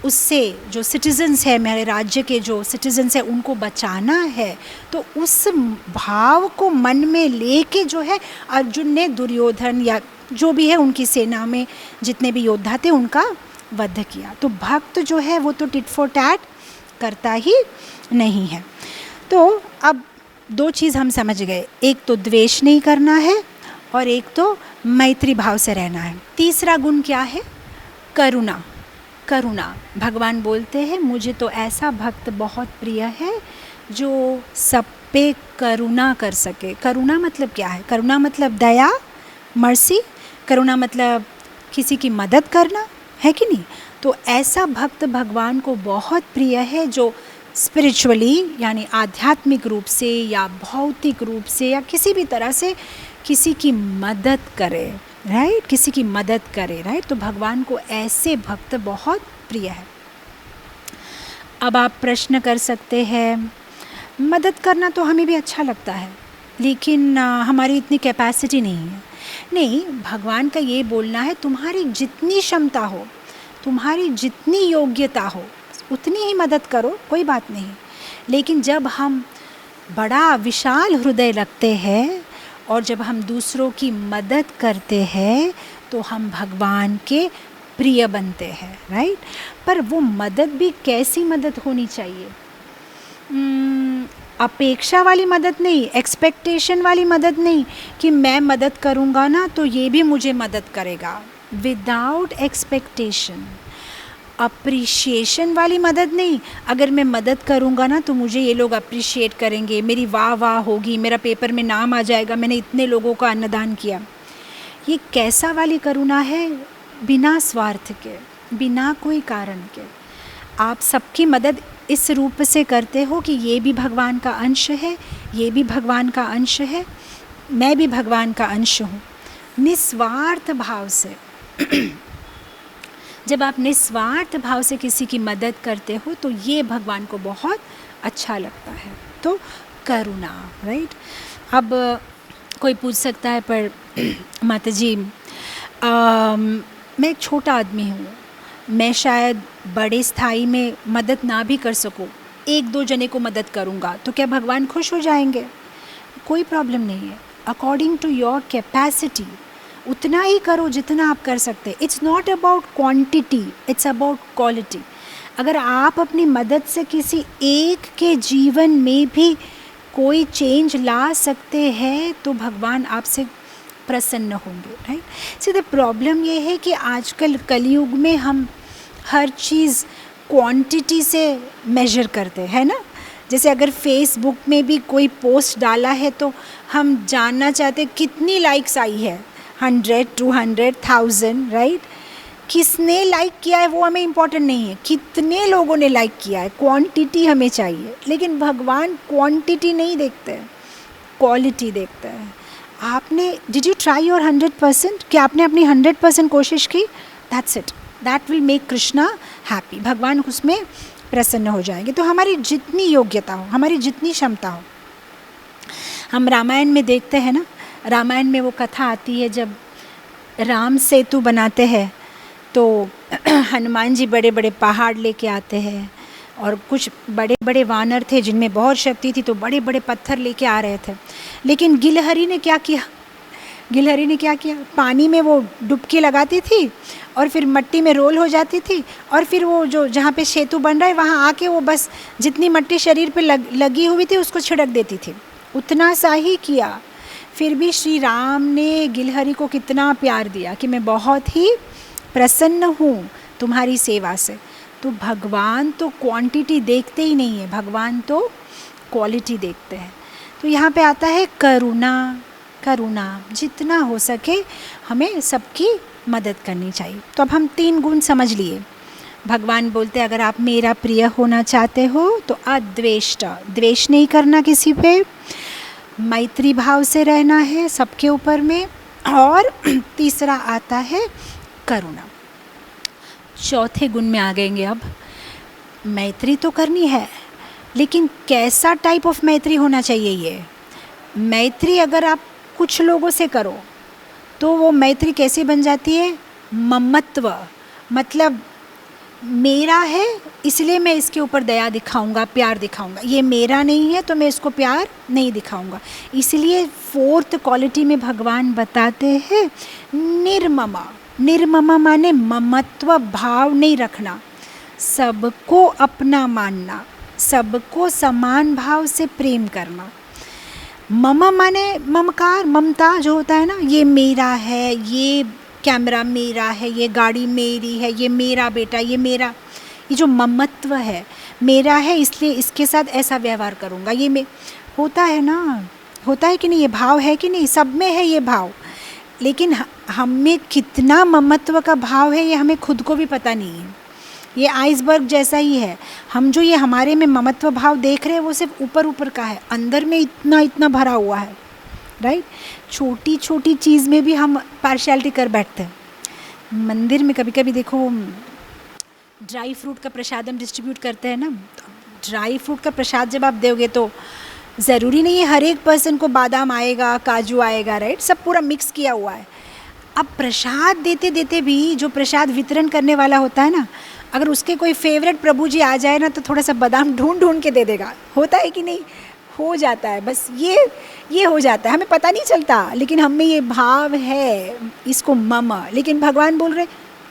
उससे जो सिटीजन्स है, मेरे राज्य के जो सिटीजन्स है, उनको बचाना है। तो उस भाव को मन में लेके जो है अर्जुन ने दुर्योधन या जो भी है उनकी सेना में जितने भी योद्धा थे उनका वध किया। तो भक्त जो है वो तो टिट फॉर टैट करता ही नहीं है। तो अब 2 चीज़ हम समझ गए, एक तो द्वेष नहीं करना है और एक तो मैत्री भाव से रहना है। तीसरा गुण क्या है? करुणा। करुणा, भगवान बोलते हैं मुझे तो ऐसा भक्त बहुत प्रिय है जो सब पे करुणा कर सके। करुणा मतलब क्या है? करुणा मतलब दया, मर्सी। करुणा मतलब किसी की मदद करना, है कि नहीं? तो ऐसा भक्त भगवान को बहुत प्रिय है जो स्पिरिचुअली यानी आध्यात्मिक रूप से या भौतिक रूप से या किसी भी तरह से किसी की मदद करे, राइट, किसी की मदद करे, राइट। तो भगवान को ऐसे भक्त बहुत प्रिय है। अब आप प्रश्न कर सकते हैं, मदद करना तो हमें भी अच्छा लगता है लेकिन हमारी इतनी कैपेसिटी नहीं है। नहीं, भगवान का ये बोलना है तुम्हारी जितनी क्षमता हो, तुम्हारी जितनी योग्यता हो उतनी ही मदद करो, कोई बात नहीं। लेकिन जब हम बड़ा विशाल हृदय रखते हैं और जब हम दूसरों की मदद करते हैं तो हम भगवान के प्रिय बनते हैं, राइट। पर वो मदद भी कैसी मदद होनी चाहिए? अपेक्षा वाली मदद नहीं, एक्सपेक्टेशन वाली मदद नहीं कि मैं मदद करूँगा ना तो ये भी मुझे मदद करेगा, विदाउट एक्सपेक्टेशन। अप्रिशिएशन वाली मदद नहीं, अगर मैं मदद करूँगा ना तो मुझे ये लोग अप्रिशिएट करेंगे, मेरी वाह वाह होगी, मेरा पेपर में नाम आ जाएगा, मैंने इतने लोगों का अन्नदान किया। ये कैसा वाली करुणा है? बिना स्वार्थ के, बिना कोई कारण के आप सबकी मदद इस रूप से करते हो कि ये भी भगवान का अंश है, ये भी भगवान का अंश है, मैं भी भगवान का अंश हूँ, निस्वार्थ भाव से। जब आप निस्वार्थ भाव से किसी की मदद करते हो तो ये भगवान को बहुत अच्छा लगता है। तो करुणा, राइट। अब कोई पूछ सकता है पर माता जी मैं एक छोटा आदमी हूँ, मैं शायद बड़े स्थाई में मदद ना भी कर सकूँ, एक दो जने को मदद करूँगा तो क्या भगवान खुश हो जाएंगे? कोई प्रॉब्लम नहीं है। अकॉर्डिंग टू योर कैपेसिटी उतना ही करो जितना आप कर सकते। It's not about quantity, it's about quality. अगर आप अपनी मदद से किसी एक के जीवन में भी कोई चेंज ला सकते हैं तो भगवान आपसे प्रसन्न होंगे, राइट। सी द प्रॉब्लम ये है कि आजकल कलयुग में हम हर चीज़ क्वांटिटी से मेजर करते हैं ना। जैसे अगर फेसबुक में भी कोई पोस्ट डाला है तो हम जानना चाहते हैं कितनी लाइक्स आई है, 100, 200, 1000, राइट। किसने लाइक किया है वो हमें इम्पोर्टेंट नहीं है, कितने लोगों ने लाइक किया है, क्वांटिटी हमें चाहिए। लेकिन भगवान क्वांटिटी नहीं देखते हैं, क्वालिटी देखते हैं। आपने डिड यू ट्राई योर 100%? कि आपने अपनी 100% कोशिश की? That's it, that will make Krishna happy. भगवान उसमें प्रसन्न हो जाएंगे। तो हमारी जितनी योग्यता हो, हमारी जितनी क्षमता हो, हम रामायण में देखते हैं ना, रामायण में वो कथा आती है जब राम सेतु बनाते हैं तो हनुमान जी बड़े बड़े पहाड़ लेके आते हैं और कुछ बड़े बड़े वानर थे जिनमें बहुत शक्ति थी तो बड़े बड़े पत्थर लेके आ रहे थे। लेकिन गिलहरी ने क्या किया? गिलहरी ने क्या किया? पानी में वो डुबकी लगाती थी और फिर मट्टी में रोल हो जाती थी और फिर वो जो जहाँ पे सेतु बन रहा है वहाँ आके वो बस जितनी मट्टी शरीर पे लगी हुई थी उसको छिड़क देती थी। उतना सा ही किया। फिर भी श्री राम ने गिलहरी को कितना प्यार दिया कि मैं बहुत ही प्रसन्न हूँ तुम्हारी सेवा से। तो भगवान तो क्वांटिटी देखते ही नहीं है, भगवान तो क्वालिटी देखते हैं। तो यहाँ पे आता है करुणा। करुणा जितना हो सके हमें सबकी मदद करनी चाहिए। तो अब हम 3 गुण समझ लिए। भगवान बोलते अगर आप मेरा प्रिय होना चाहते हो तो अद्वेष्टा, द्वेष नहीं करना किसी पे, मैत्री भाव से रहना है सबके ऊपर में, और तीसरा आता है करुणा। चौथे गुण में आ गएंगे। अब मैत्री तो करनी है लेकिन कैसा टाइप ऑफ मैत्री होना चाहिए? ये मैत्री अगर आप कुछ लोगों से करो तो वो मैत्री कैसे बन जाती है? ममत्व, मतलब मेरा है इसलिए मैं इसके ऊपर दया दिखाऊंगा, प्यार दिखाऊंगा। ये मेरा नहीं है तो मैं इसको प्यार नहीं दिखाऊंगा। इसलिए 4th क्वालिटी में भगवान बताते हैं निर्ममा। निर्ममा माने ममत्व भाव नहीं रखना, सबको अपना मानना, सबको समान भाव से प्रेम करना। ममा माने ममकार, ममता जो होता है ना, ये मेरा है, ये कैमरा मेरा है, ये गाड़ी मेरी है, ये मेरा बेटा, ये मेरा, ये जो ममत्व है, मेरा है इसलिए इसके साथ ऐसा व्यवहार करूँगा, ये होता है ना, होता है कि नहीं? ये भाव है कि नहीं? सब में है ये भाव। लेकिन हम में कितना ममत्व का भाव है ये हमें खुद को भी पता नहीं है। ये आइसबर्ग जैसा ही है, हम जो ये हमारे में ममत्व भाव देख रहे हैं वो सिर्फ ऊपर ऊपर का है, अंदर में इतना इतना भरा हुआ है, राइट। छोटी छोटी चीज़ में भी हम पार्शियलिटी कर बैठते हैं। मंदिर में कभी कभी देखो ड्राई फ्रूट का प्रसाद हम डिस्ट्रीब्यूट करते हैं ना, ड्राई फ्रूट का प्रसाद जब आप दोगे तो ज़रूरी नहीं है हर एक पर्सन को बादाम आएगा, काजू आएगा, राइट, सब पूरा मिक्स किया हुआ है। अब प्रसाद देते देते भी जो प्रसाद वितरण करने वाला होता है ना, अगर उसके कोई फेवरेट प्रभु जी आ जाए ना तो थोड़ा सा बादाम ढूंढ ढूंढ के दे देगा। होता है कि नहीं? हो जाता है, बस ये हो जाता है, हमें पता नहीं चलता, लेकिन हम में ये भाव है, इसको मम। लेकिन भगवान बोल रहे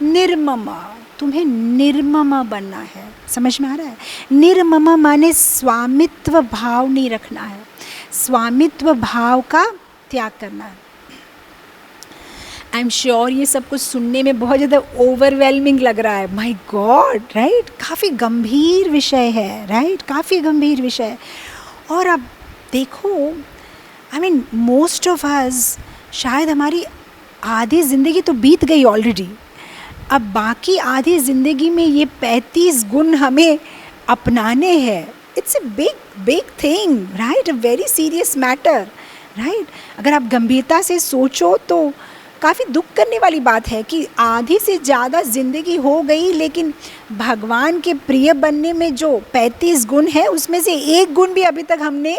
निर्मम, तुम्हें निर्मम बनना है। समझ में आ रहा है? निर्मम माने स्वामित्व भाव नहीं रखना है, स्वामित्व भाव का त्याग करना है। आई एम श्योर ये सब कुछ सुनने में बहुत ज़्यादा ओवरवेलमिंग लग रहा है, माय गॉड, राइट। काफ़ी गंभीर विषय है, राइट, काफ़ी गंभीर विषय। और अब देखो, I mean most of us, शायद हमारी आधी ज़िंदगी तो बीत गई ऑलरेडी, अब बाकी आधी ज़िंदगी में ये 35 गुण हमें अपनाने हैं। It's a big big thing, right, a very serious matter, right. अगर आप गंभीरता से सोचो तो काफ़ी दुख करने वाली बात है कि आधी से ज़्यादा ज़िंदगी हो गई, लेकिन भगवान के प्रिय बनने में जो 35 गुण है उसमें से एक गुण भी अभी तक हमने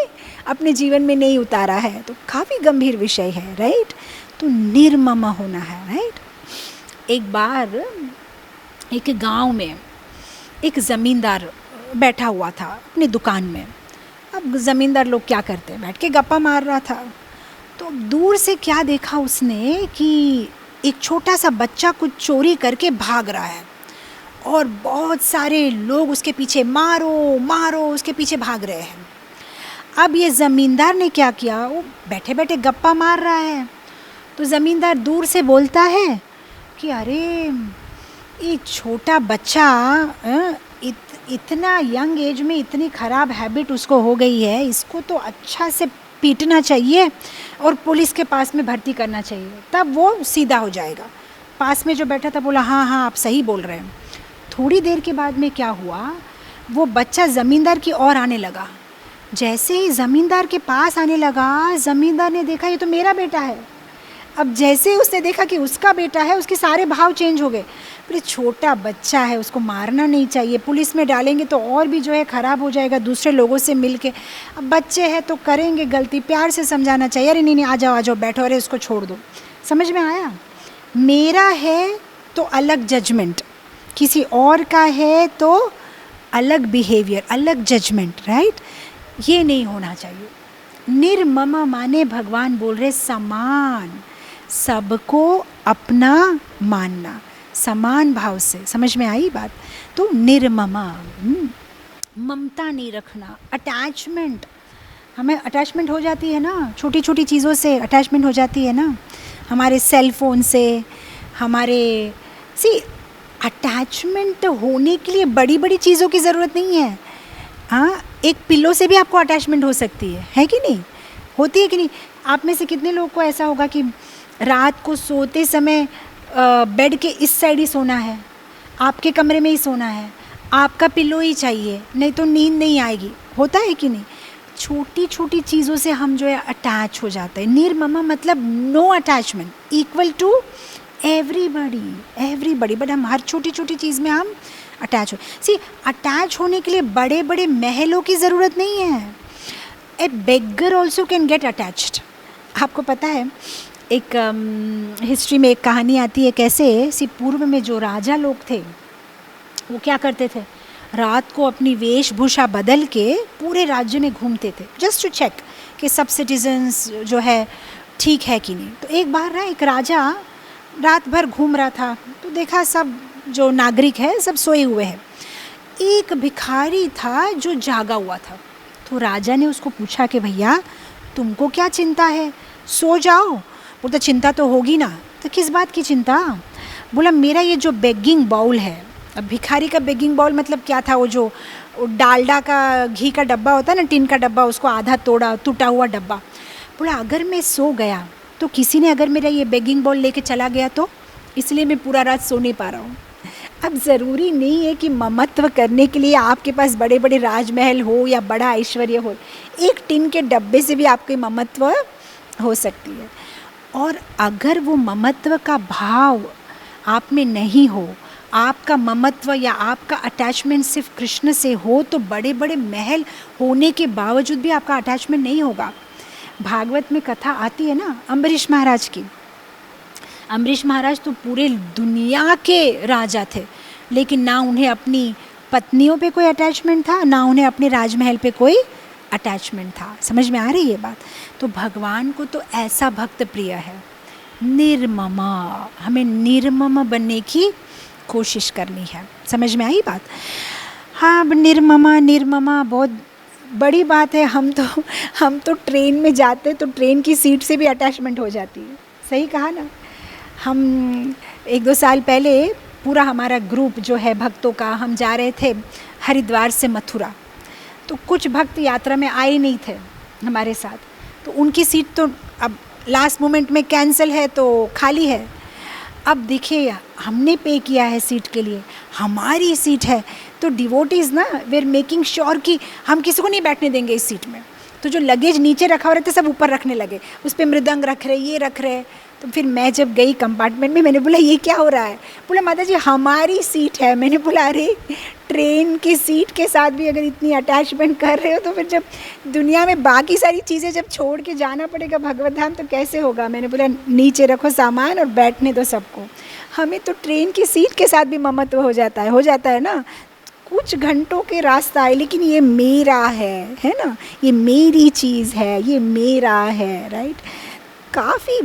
अपने जीवन में नहीं उतारा है। तो काफ़ी गंभीर विषय है, राइट। तो निर्मम होना है, राइट। एक बार एक गांव में एक ज़मींदार बैठा हुआ था अपनी दुकान में। अब ज़मींदार लोग क्या करते हैं, बैठ के गप्पा मार रहा था। तो दूर से क्या देखा उसने कि एक छोटा सा बच्चा कुछ चोरी करके भाग रहा है और बहुत सारे लोग उसके पीछे मारो मारो उसके पीछे भाग रहे हैं। अब ये ज़मींदार ने क्या किया, वो बैठे बैठे गप्पा मार रहा है, तो ज़मींदार दूर से बोलता है कि अरे ये छोटा बच्चा इतना यंग एज में इतनी ख़राब हैबिट उसको हो गई है, इसको तो अच्छा से पीटना चाहिए और पुलिस के पास में भर्ती करना चाहिए, तब वो सीधा हो जाएगा। पास में जो बैठा था बोला हाँ हाँ आप सही बोल रहे हैं। थोड़ी देर के बाद में क्या हुआ, वो बच्चा ज़मींदार की ओर आने लगा। जैसे ही ज़मींदार के पास आने लगा, ज़मींदार ने देखा ये तो मेरा बेटा है। अब जैसे ही उसने देखा कि उसका बेटा है, उसके सारे भाव चेंज हो गए। फिर छोटा बच्चा है, उसको मारना नहीं चाहिए, पुलिस में डालेंगे तो और भी जो है ख़राब हो जाएगा दूसरे लोगों से मिल के। अब बच्चे हैं तो करेंगे गलती, प्यार से समझाना चाहिए, अरे नहीं नहीं आ जाओ बैठो, अरे उसको छोड़ दो। समझ में आया? मेरा है तो अलग जजमेंट, किसी और का है तो अलग बिहेवियर, अलग जजमेंट, राइट। ये नहीं होना चाहिए। निर्मम माने भगवान बोल रहे समान, सबको अपना मानना, समान भाव से। समझ में आई बात? तो निर्ममा, ममता नहीं रखना, अटैचमेंट, हमें अटैचमेंट हो जाती है ना, छोटी छोटी चीज़ों से अटैचमेंट हो जाती है ना, हमारे सेल फोन से, हमारे अटैचमेंट होने के लिए बड़ी बड़ी चीज़ों की ज़रूरत नहीं है। हाँ, एक पिलो से भी आपको अटैचमेंट हो सकती है कि नहीं? होती है कि नहीं? आप में से कितने लोगों को ऐसा होगा कि रात को सोते समय बेड के इस साइड ही सोना है, आपके कमरे में ही सोना है, आपका पिलो ही चाहिए, नहीं तो नींद नहीं आएगी। होता है कि नहीं? छोटी छोटी चीज़ों से हम जो है अटैच हो जाते हैं। निर्ममा मतलब no attachment, equal to everybody, but हम हर छोटी छोटी चीज़ में हम अटैच हो। अटैच होने के लिए बड़े बड़े महलों की ज़रूरत नहीं है। ए बेगर ऑल्सो कैन गेट अटैच्ड। आपको पता है एक हिस्ट्री में एक कहानी आती है कैसे पूर्व में जो राजा लोग थे वो क्या करते थे, रात को अपनी वेशभूषा बदल के पूरे राज्य में घूमते थे, जस्ट टू चेक कि सब सिटीजन्स जो है ठीक है कि नहीं। तो एक बार ना एक राजा रात भर घूम रहा था, तो देखा सब जो नागरिक है सब सोए हुए हैं। एक भिखारी था जो जागा हुआ था। तो राजा ने उसको पूछा कि भैया तुमको क्या चिंता है, सो जाओ। बोलता चिंता तो होगी ना। तो किस बात की चिंता? बोला मेरा ये जो बेगिंग बाउल है। अब भिखारी का बेगिंग बाउल मतलब क्या था, वो जो डालडा का घी का डब्बा होता है ना, टिन का डब्बा, उसको आधा तोड़ा टूटा हुआ डब्बा। बोला अगर मैं सो गया तो किसी ने अगर मेरा ये बेगिंग बॉल लेके चला गया तो, इसलिए मैं पूरा रात सो नहीं पा रहा हूँ। अब ज़रूरी नहीं है कि ममत्व करने के लिए आपके पास बड़े बड़े राजमहल हो या बड़ा ऐश्वर्य हो, एक टिन के डब्बे से भी आपकी ममत्व हो सकती है। और अगर वो ममत्व का भाव आप में नहीं हो, आपका ममत्व या आपका अटैचमेंट सिर्फ कृष्ण से हो, तो बड़े बड़े महल होने के बावजूद भी आपका अटैचमेंट नहीं होगा। भागवत में कथा आती है ना अम्बरीश महाराज की। अम्बरीश महाराज तो पूरे दुनिया के राजा थे, लेकिन ना उन्हें अपनी पत्नियों पे कोई अटैचमेंट था, ना उन्हें अपने राजमहल पे कोई अटैचमेंट था। समझ में आ रही है बात? तो भगवान को तो ऐसा भक्त प्रिय है, निर्ममा। हमें निर्मम बनने की कोशिश करनी है। समझ में आई बात? हाँ, निर्ममा बहुत बड़ी बात है। हम तो ट्रेन में जाते तो ट्रेन की सीट से भी अटैचमेंट हो जाती है। सही कहा ना? हम 1-2 साल पहले पूरा हमारा ग्रुप जो है भक्तों का, हम जा रहे थे हरिद्वार से मथुरा। तो कुछ भक्त यात्रा में आए नहीं थे हमारे साथ, तो उनकी सीट तो अब लास्ट मोमेंट में कैंसिल है तो खाली है। अब देखिए, हमने पे किया है सीट के लिए, हमारी सीट है, तो डिवोटीज़ ना वे आर मेकिंग श्योर कि हम किसी को नहीं बैठने देंगे इस सीट में। तो जो लगेज नीचे रखा हो रहे थे सब ऊपर रखने लगे, उस पर मृदंग रख रहे, ये रख रहे। तो फिर मैं जब गई कंपार्टमेंट में, मैंने बोला ये क्या हो रहा है? बोला माता जी हमारी सीट है। मैंने बोला अरे ट्रेन की सीट के साथ भी अगर इतनी अटैचमेंट कर रहे हो, तो फिर जब दुनिया में बाकी सारी चीज़ें जब छोड़ के जाना पड़ेगा भगवत धाम तो कैसे होगा? मैंने बोला नीचे रखो सामान और बैठने दो सबको। हमें तो ट्रेन की सीट के साथ भी ममत्व हो जाता है ना। कुछ घंटों के रास्ता है, लेकिन ये मेरा है ना, ये मेरी चीज़ है, ये मेरा है, राइट। काफ़ी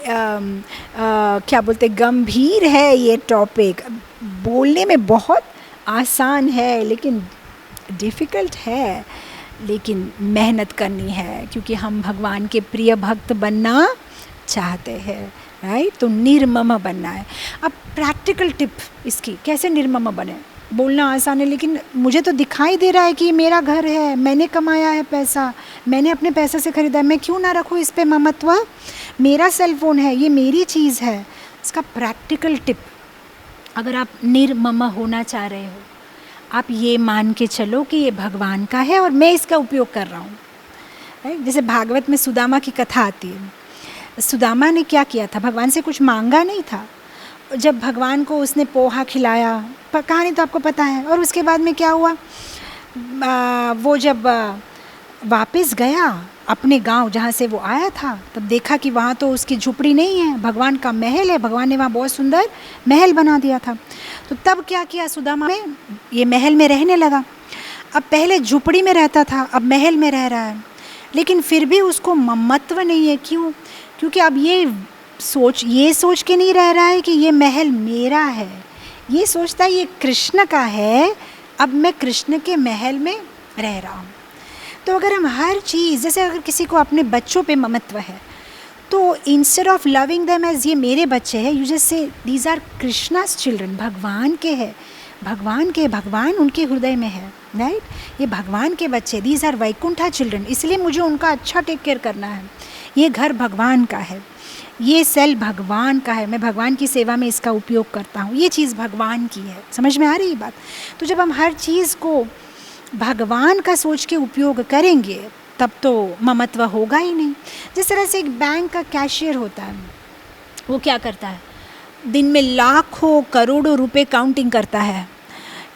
क्या बोलते गंभीर है ये टॉपिक। बोलने में बहुत आसान है लेकिन डिफ़िकल्ट है, लेकिन मेहनत करनी है, क्योंकि हम भगवान के प्रिय भक्त बनना चाहते हैं, राइट। तो निर्मम बनना है। अब प्रैक्टिकल टिप इसकी, कैसे निर्मम बने? बोलना आसान है, लेकिन मुझे तो दिखाई दे रहा है कि मेरा घर है, मैंने कमाया है पैसा, मैंने अपने पैसे से ख़रीदा है, मैं क्यों ना रखूँ इस पे ममत्व? मेरा सेल फ़ोन है, ये मेरी चीज़ है। इसका प्रैक्टिकल टिप, अगर आप निर्मम होना चाह रहे हो, आप ये मान के चलो कि ये भगवान का है और मैं इसका उपयोग कर रहा हूँ, राइट। जैसे भागवत में सुदामा की कथा आती है। सुदामा ने क्या किया था? भगवान से कुछ मांगा नहीं था। जब भगवान को उसने पोहा खिलाया, कहानी तो आपको पता है, और उसके बाद में क्या हुआ? वो जब वापस गया अपने गांव जहाँ से वो आया था, तब देखा कि वहाँ तो उसकी झुपड़ी नहीं है, भगवान का महल है। भगवान ने वहाँ बहुत सुंदर महल बना दिया था। तो तब क्या किया सुदामा में? ये महल में रहने लगा। अब पहले झुपड़ी में रहता था, अब महल में रह रहा है, लेकिन फिर भी उसको ममत्व नहीं है। क्यों? क्योंकि अब ये सोच के नहीं रह रहा है कि ये महल मेरा है, ये सोचता है ये कृष्ण का है, अब मैं कृष्ण के महल में रह रहा हूँ। तो अगर हम हर चीज़, जैसे अगर किसी को अपने बच्चों पे ममत्व है, तो instead of loving them as ये मेरे बच्चे हैं, you just say these are Krishna's children, भगवान के हैं, भगवान उनके हृदय में है, राइट। ये भगवान के बच्चे, दीज आर वैकुंठा चिल्ड्रन, इसलिए मुझे उनका अच्छा टेक केयर करना है। ये घर भगवान का है, ये सेल भगवान का है, मैं भगवान की सेवा में इसका उपयोग करता हूँ, ये चीज़ भगवान की है। समझ में आ रही है बात? तो जब हम हर चीज़ को भगवान का सोच के उपयोग करेंगे, तब तो ममत्व होगा ही नहीं। जिस तरह से एक बैंक का कैशियर होता है, वो क्या करता है? दिन में लाखों करोड़ों रुपए काउंटिंग करता है,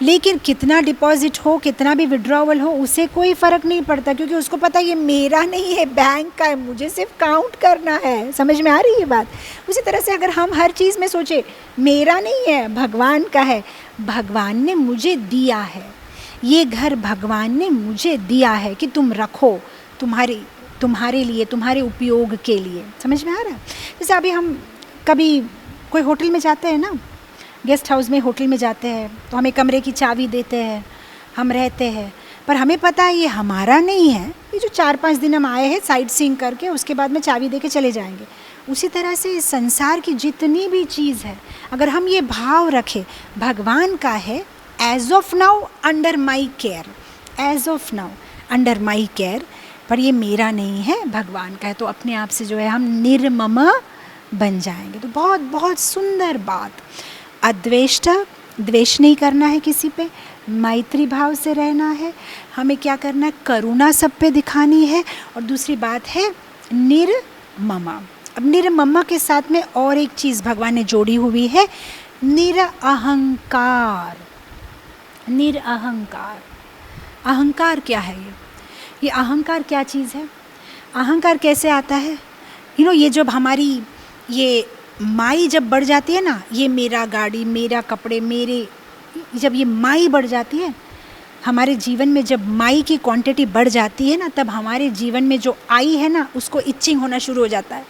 लेकिन कितना डिपॉजिट हो, कितना भी विड्रॉवल हो, उसे कोई फ़र्क नहीं पड़ता, क्योंकि उसको पता है ये मेरा नहीं है, बैंक का है, मुझे सिर्फ काउंट करना है। समझ में आ रही है बात? उसी तरह से अगर हम हर चीज़ में सोचे मेरा नहीं है, भगवान का है, भगवान ने मुझे दिया है, ये घर भगवान ने मुझे दिया है कि तुम रखो, तुम्हारे लिए, तुम्हारे उपयोग के लिए। समझ में आ रहा है? जैसे अभी हम कभी कोई होटल में जाते हैं ना, गेस्ट हाउस में, होटल में जाते हैं, तो हमें कमरे की चाबी देते हैं, हम रहते हैं, पर हमें पता है ये हमारा नहीं है, ये जो 4-5 दिन हम आए हैं साइट सीइंग करके, उसके बाद में चाबी दे के चले जाएंगे। उसी तरह से इस संसार की जितनी भी चीज़ है, अगर हम ये भाव रखें भगवान का है, as of now under my care, as of now under my care, पर ये मेरा नहीं है, भगवान का है। तो अपने आप से जो है हम निर्मम बन जाएंगे। तो बहुत बहुत सुंदर बात। अद्वेष्टा, द्वेष नहीं करना है किसी पे, मैत्री भाव से रहना है। हमें क्या करना है, करुणा सब पे दिखानी है। और दूसरी बात है निर्ममा। अब निर्ममा के साथ में और एक चीज़ भगवान ने जोड़ी हुई है, निरअहंकार। निरअहंकार, अहंकार क्या है? ये अहंकार क्या चीज़ है? अहंकार कैसे आता है? ये जब हमारी ये माई जब बढ़ जाती है ना, ये मेरा गाड़ी, मेरा कपड़े, मेरे, जब ये माई बढ़ जाती है हमारे जीवन में, जब माई की क्वांटिटी बढ़ जाती है ना, तब हमारे जीवन में जो आई है ना, उसको इचिंग होना शुरू हो जाता है।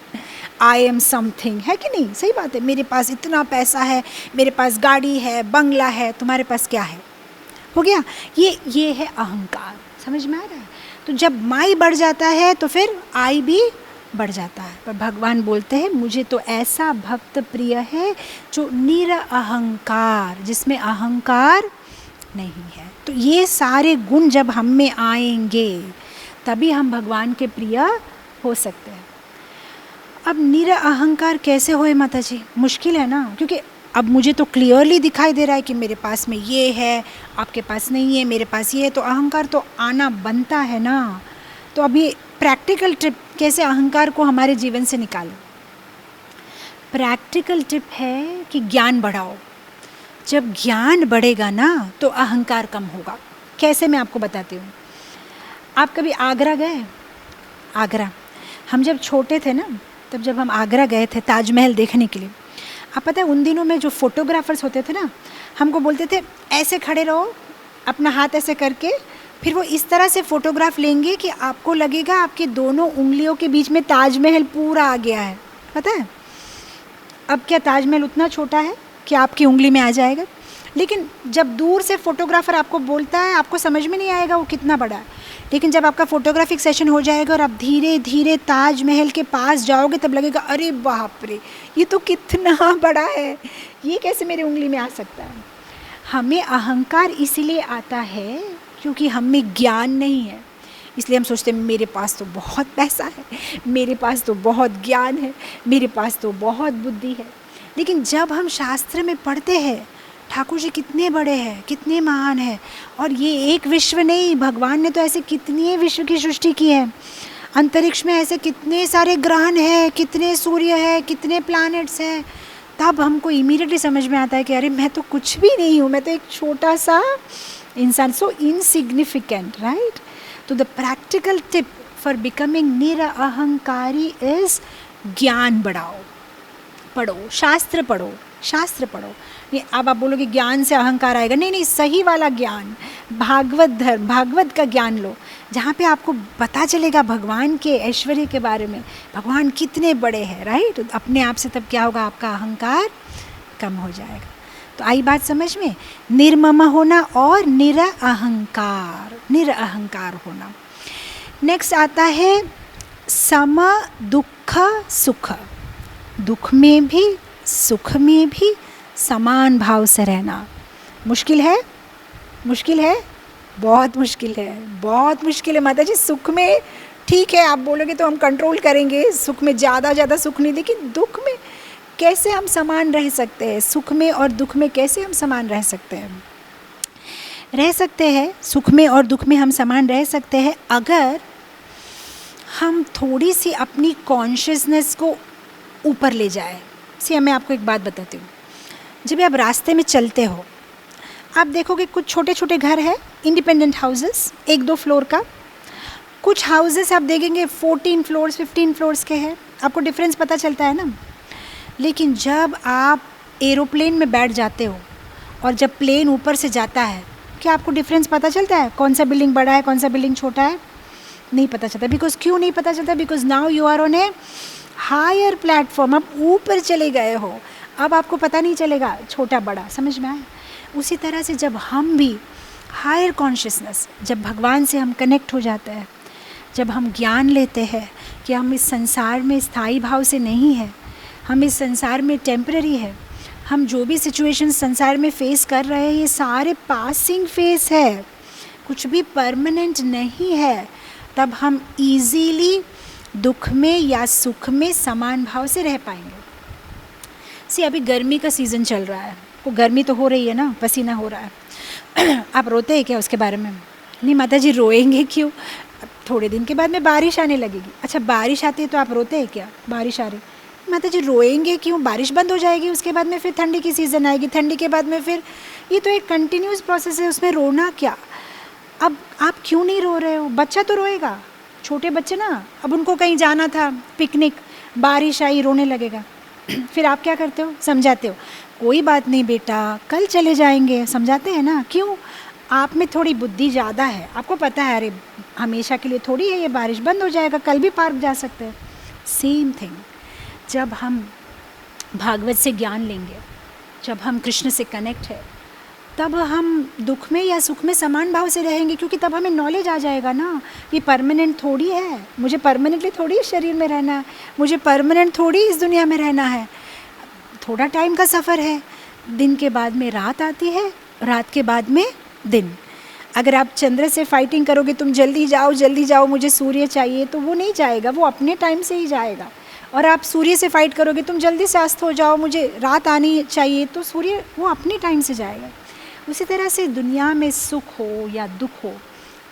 आई एम समथिंग, है कि नहीं? सही बात है। मेरे पास इतना पैसा है, मेरे पास गाड़ी है, बंगला है, तुम्हारे पास क्या है? हो गया। ये है अहंकार। समझ में आ रहा है? तो जब माई बढ़ जाता है तो फिर आई भी बढ़ जाता है। पर भगवान बोलते हैं मुझे तो ऐसा भक्त प्रिय है जो निरअहंकार, जिसमें अहंकार नहीं है। तो ये सारे गुण जब हम में आएंगे तभी हम भगवान के प्रिय हो सकते हैं। अब निरअहंकार कैसे होए माता जी? मुश्किल है ना, क्योंकि अब मुझे तो क्लियरली दिखाई दे रहा है कि मेरे पास में ये है, आपके पास नहीं है, मेरे पास ये है, तो अहंकार तो आना बनता है ना। तो अभी प्रैक्टिकल टिप, कैसे अहंकार को हमारे जीवन से निकालें? प्रैक्टिकल टिप है कि ज्ञान बढ़ाओ। जब ज्ञान बढ़ेगा ना तो अहंकार कम होगा। कैसे, मैं आपको बताती हूँ। आप कभी आगरा गए? आगरा, हम जब छोटे थे ना, तब जब हम आगरा गए थे ताजमहल देखने के लिए, आप पता है उन दिनों में जो फोटोग्राफर्स होते थे ना, हमको बोलते थे ऐसे खड़े रहो, अपना हाथ ऐसे करके, फिर वो इस तरह से फ़ोटोग्राफ लेंगे कि आपको लगेगा आपके दोनों उंगलियों के बीच में ताजमहल पूरा आ गया है। पता है अब क्या ताजमहल उतना छोटा है कि आपकी उंगली में आ जाएगा? लेकिन जब दूर से फ़ोटोग्राफ़र आपको बोलता है, आपको समझ में नहीं आएगा वो कितना बड़ा है। लेकिन जब आपका फ़ोटोग्राफिक सेशन हो जाएगा और आप धीरे धीरे ताजमहल के पास जाओगे, तब लगेगा अरे बाप रे, ये तो कितना बड़ा है, ये कैसे मेरी उंगली में आ सकता है? हमें अहंकार इसीलिए आता है क्योंकि हम में ज्ञान नहीं है। इसलिए हम सोचते हैं मेरे पास तो बहुत पैसा है, मेरे पास तो बहुत ज्ञान है, मेरे पास तो बहुत बुद्धि है। लेकिन जब हम शास्त्र में पढ़ते हैं ठाकुर जी कितने बड़े हैं, कितने महान हैं, और ये एक विश्व नहीं, भगवान ने तो ऐसे कितने विश्व की सृष्टि की है। अंतरिक्ष में ऐसे कितने सारे ग्रहण हैं, कितने सूर्य है, कितने प्लैनेट्स हैं। तब हमको इमीडिएटली समझ में आता है कि अरे मैं तो कुछ भी नहीं हूँ, मैं तो एक छोटा सा इंसान, सो इनसिग्निफिकेंट, राइट? तो the practical tip for becoming निरअहंकारी इज ज्ञान बढ़ाओ, पढ़ो, शास्त्र पढ़ो, शास्त्र पढ़ो। नहीं, अब आप बोलोगे ज्ञान से अहंकार आएगा, नहीं नहीं, सही वाला ज्ञान, भागवत धर्म, भागवत का ज्ञान लो, जहाँ पे आपको पता चलेगा भगवान के ऐश्वर्य के बारे में, भगवान कितने बड़े हैं, राइट? तो अपने आप से तब क्या होगा, आपका अहंकार कम हो जाएगा। तो आई बात समझ में? निर्मम होना और निरअहंकार, निरअहंकार होना। नेक्स्ट आता है सम दुख सुख, दुख में भी सुख में भी समान भाव से रहना। मुश्किल है, मुश्किल है, बहुत मुश्किल है, बहुत मुश्किल है माता जी। सुख में ठीक है, आप बोलोगे तो हम कंट्रोल करेंगे, सुख में ज़्यादा सुख नहीं, लेकिन दुख में कैसे हम समान रह सकते हैं? सुख में और दुख में कैसे हम समान रह सकते हैं? रह सकते हैं, सुख में और दुख में हम समान रह सकते हैं अगर हम थोड़ी सी अपनी कॉन्शियसनेस को ऊपर ले जाए। मैं आपको एक बात बताती हूँ। जब आप रास्ते में चलते हो, आप देखोगे कुछ छोटे छोटे घर हैं, इंडिपेंडेंट हाउसेस, 1-2 फ्लोर का। कुछ हाउसेस आप देखेंगे 14 फ्लोर्स 15 फ्लोर्स के हैं। आपको डिफरेंस पता चलता है ना? लेकिन जब आप एरोप्लेन में बैठ जाते हो और जब प्लेन ऊपर से जाता है, क्या आपको डिफरेंस पता चलता है? कौन सा बिल्डिंग बड़ा है, कौन सा बिल्डिंग छोटा है? नहीं पता चलता। बिकॉज क्यों नहीं पता चलता? Because now you are on a higher platform, आप ऊपर चले गए हो, अब आपको पता नहीं चलेगा छोटा बड़ा। समझ में आया? उसी तरह से जब हम भी हायर कॉन्शियसनेस, जब भगवान से हम कनेक्ट हो जाते हैं, जब हम ज्ञान लेते हैं कि हम इस संसार में स्थायी भाव से नहीं है, हम इस संसार में टेम्पररी है, हम जो भी सिचुएशन संसार में फेस कर रहे हैं ये सारे पासिंग फेस है, कुछ भी परमानेंट नहीं है। तब हम इजीली दुख में या सुख में समान भाव से रह पाएंगे। अभी गर्मी का सीज़न चल रहा है, वो गर्मी तो हो रही है ना, पसीना हो रहा है। आप रोते हैं क्या उसके बारे में? नहीं माता जी, रोएंगे क्यों? थोड़े दिन के बाद में बारिश आने लगेगी। अच्छा, बारिश आती है तो आप रोते हैं क्या? बारिश आ रही, माता जी रोएंगे क्यों? बारिश बंद हो जाएगी, उसके बाद में फिर ठंडी की सीज़न आएगी, ठंडी के बाद में फिर, ये तो एक कंटिन्यूस प्रोसेस है, उसमें रोना क्या? अब आप क्यों नहीं रो रहे हो? बच्चा तो रोएगा, छोटे बच्चे ना, अब उनको कहीं जाना था पिकनिक, बारिश आई, रोने लगेगा। फिर आप क्या करते हो? समझाते हो, कोई बात नहीं बेटा, कल चले जाएंगे, समझाते हैं ना। क्यों? आप में थोड़ी बुद्धि ज़्यादा है, आपको पता है अरे हमेशा के लिए थोड़ी है ये, बारिश बंद हो जाएगा, कल भी पार्क जा सकते हैं। सेम थिंग, जब हम भागवत से ज्ञान लेंगे, जब हम कृष्ण से कनेक्ट है, तब हम दुख में या सुख में समान भाव से रहेंगे, क्योंकि तब हमें नॉलेज आ जाएगा ना, ये परमानेंट थोड़ी है, मुझे परमानेंटली थोड़ी इस शरीर में रहना है, मुझे परमानेंट थोड़ी इस दुनिया में रहना है, थोड़ा टाइम का सफ़र है। दिन के बाद में रात आती है, रात के बाद में दिन। अगर आप चंद्र से फाइटिंग करोगे, तुम जल्दी जाओ मुझे सूर्य चाहिए, तो वो नहीं जाएगा, वो अपने टाइम से ही जाएगा। और आप सूर्य से फाइट करोगे, तुम जल्दी से अस्त हो जाओ, मुझे रात आनी चाहिए, तो सूर्य वो अपने टाइम से जाएगा। उसी तरह से दुनिया में सुख हो या दुख हो,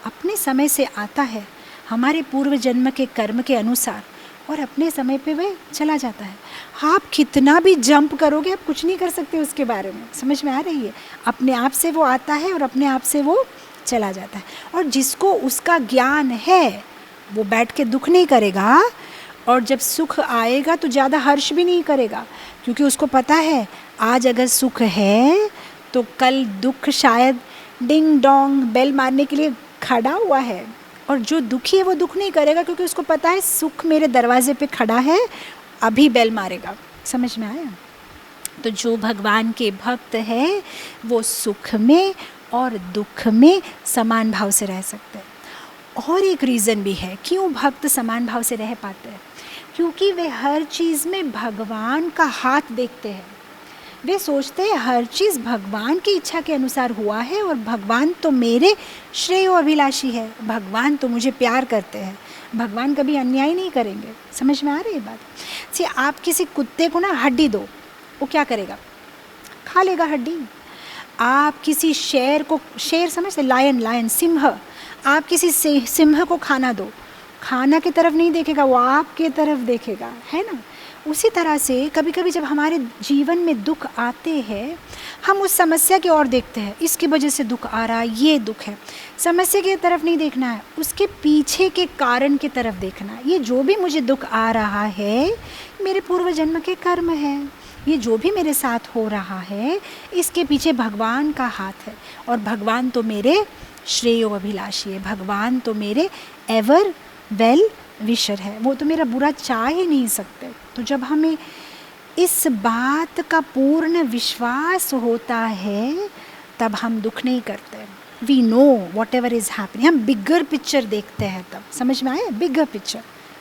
अपने समय से आता है, हमारे पूर्व जन्म के कर्म के अनुसार, और अपने समय पे वह चला जाता है। आप कितना भी जंप करोगे, आप कुछ नहीं कर सकते उसके बारे में, समझ में आ रही है? अपने आप से वो आता है और अपने आप से वो चला जाता है। और जिसको उसका ज्ञान है, वो बैठ के दुख नहीं करेगा, और जब सुख आएगा तो ज़्यादा हर्ष भी नहीं करेगा, क्योंकि उसको पता है आज अगर सुख है तो कल दुख शायद डिंग डोंग बेल मारने के लिए खड़ा हुआ है। और जो दुखी है वो दुख नहीं करेगा, क्योंकि उसको पता है सुख मेरे दरवाजे पे खड़ा है, अभी बेल मारेगा। समझ में आया? तो जो भगवान के भक्त है वो सुख में और दुख में समान भाव से रह सकते हैं। और एक रीज़न भी है क्यों भक्त समान भाव से रह पाते हैं, क्योंकि वे हर चीज़ में भगवान का हाथ देखते हैं। वे सोचते हैं हर चीज़ भगवान की इच्छा के अनुसार हुआ है, और भगवान तो मेरे श्रेय अभिलाषी है, भगवान तो मुझे प्यार करते हैं, भगवान कभी अन्याय नहीं करेंगे। समझ में आ रही है बात? आप किसी कुत्ते को ना हड्डी दो, वो क्या करेगा? खा लेगा हड्डी। आप किसी शेर को, शेर समझते, लायन सिंह, आप किसी सिंह को खाना दो, खाना की तरफ नहीं देखेगा, वो आपके तरफ देखेगा, है ना? उसी तरह से कभी कभी जब हमारे जीवन में दुख आते हैं, हम उस समस्या की ओर देखते हैं, इसकी वजह से दुख आ रहा है, ये दुख है। समस्या की तरफ नहीं देखना है, उसके पीछे के कारण की तरफ देखना है। ये जो भी मुझे दुख आ रहा है, मेरे पूर्व जन्म के कर्म है। ये जो भी मेरे साथ हो रहा है, इसके पीछे भगवान का हाथ है, और भगवान तो मेरे श्रेय अभिलाषी है, भगवान तो मेरे एवर वेल विशर है, वो तो मेरा बुरा चाह ही नहीं सकते। तो जब हमें इस बात का पूर्ण विश्वास होता है, तब हम दुख नहीं करते। We know whatever is happening, हम बिगर पिक्चर देखते हैं, तब समझ में आया? Bigger picture,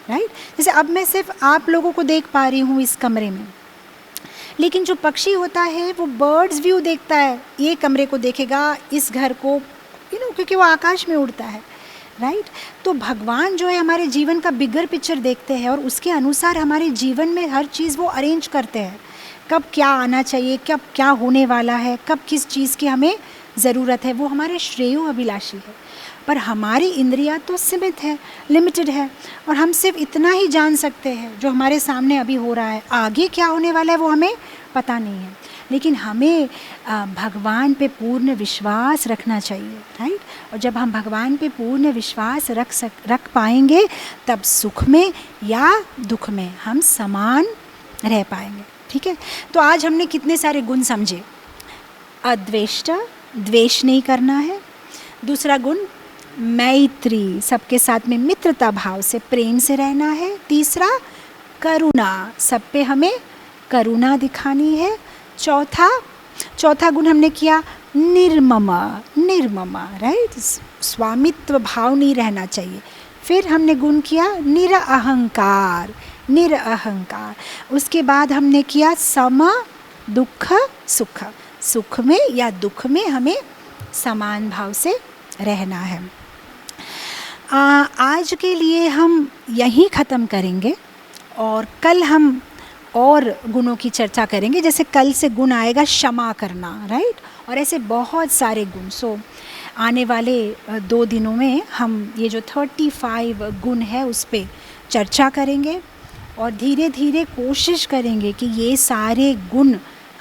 right? जैसे अब मैं सिर्फ आप लोगों को देख पा रही हूँ इस कमरे में, लेकिन जो पक्षी होता है वो बर्ड्स व्यू देखता है, ये कमरे को देखेगा, इस घर को, क्योंकि वो आकाश में उड़ता है, राइट? तो भगवान जो है हमारे जीवन का बिगर पिक्चर देखते हैं, और उसके अनुसार हमारे जीवन में हर चीज़ वो अरेंज करते हैं। कब क्या आना चाहिए, कब क्या होने वाला है, कब किस चीज़ की हमें ज़रूरत है, वो हमारे श्रेय अभिलाषी है। पर हमारी इंद्रियां तो सीमित है, लिमिटेड है, और हम सिर्फ इतना ही जान सकते हैं जो हमारे सामने अभी हो रहा है। आगे क्या होने वाला है वो हमें पता नहीं है, लेकिन हमें भगवान पे पूर्ण विश्वास रखना चाहिए, राइट? और जब हम भगवान पे पूर्ण विश्वास रख पाएंगे, तब सुख में या दुख में हम समान रह पाएंगे, ठीक है? तो आज हमने कितने सारे गुण समझे। अद्वेष्टा, द्वेष नहीं करना है। दूसरा गुण मैत्री, सबके साथ में मित्रता भाव से, प्रेम से रहना है। तीसरा करुणा, सब पे हमें करुणा दिखानी है। चौथा गुण हमने किया निर्ममा, राइट? स्वामित्व भाव नहीं रहना चाहिए। फिर हमने गुण किया निरअहंकार। उसके बाद हमने किया सम दुख सुख, सुख में या दुख में हमें समान भाव से रहना है। आज के लिए हम यहीं ख़त्म करेंगे और कल हम और गुणों की चर्चा करेंगे। जैसे कल से गुण आएगा क्षमा करना, राइट, और ऐसे बहुत सारे गुण। सो आने वाले 2 दिनों में हम ये जो 35 गुण है उस पर चर्चा करेंगे और धीरे धीरे कोशिश करेंगे कि ये सारे गुण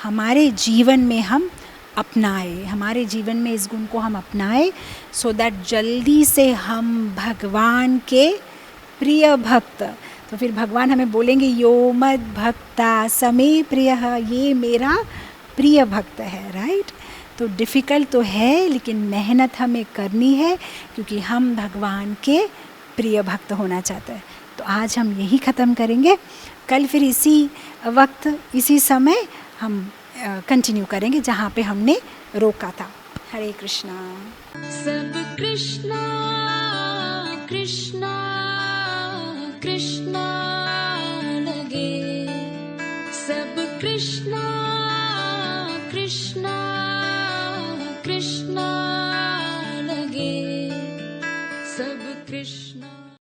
हमारे जीवन में हम अपनाएं, हमारे जीवन में इस गुण को हम अपनाएं, सो दैट जल्दी से हम भगवान के प्रिय भक्त, तो फिर भगवान हमें बोलेंगे यो मद भक्ता समे प्रियः, ये मेरा प्रिय भक्त है, राइट। तो डिफ़िकल्ट तो है लेकिन मेहनत हमें करनी है क्योंकि हम भगवान के प्रिय भक्त होना चाहते हैं। तो आज हम यही ख़त्म करेंगे, कल फिर इसी वक्त इसी समय हम कंटिन्यू करेंगे जहाँ पे हमने रोका था। हरे कृष्णा। सब कृष्णा कृष्णा कृष्णा लगे, सब कृष्णा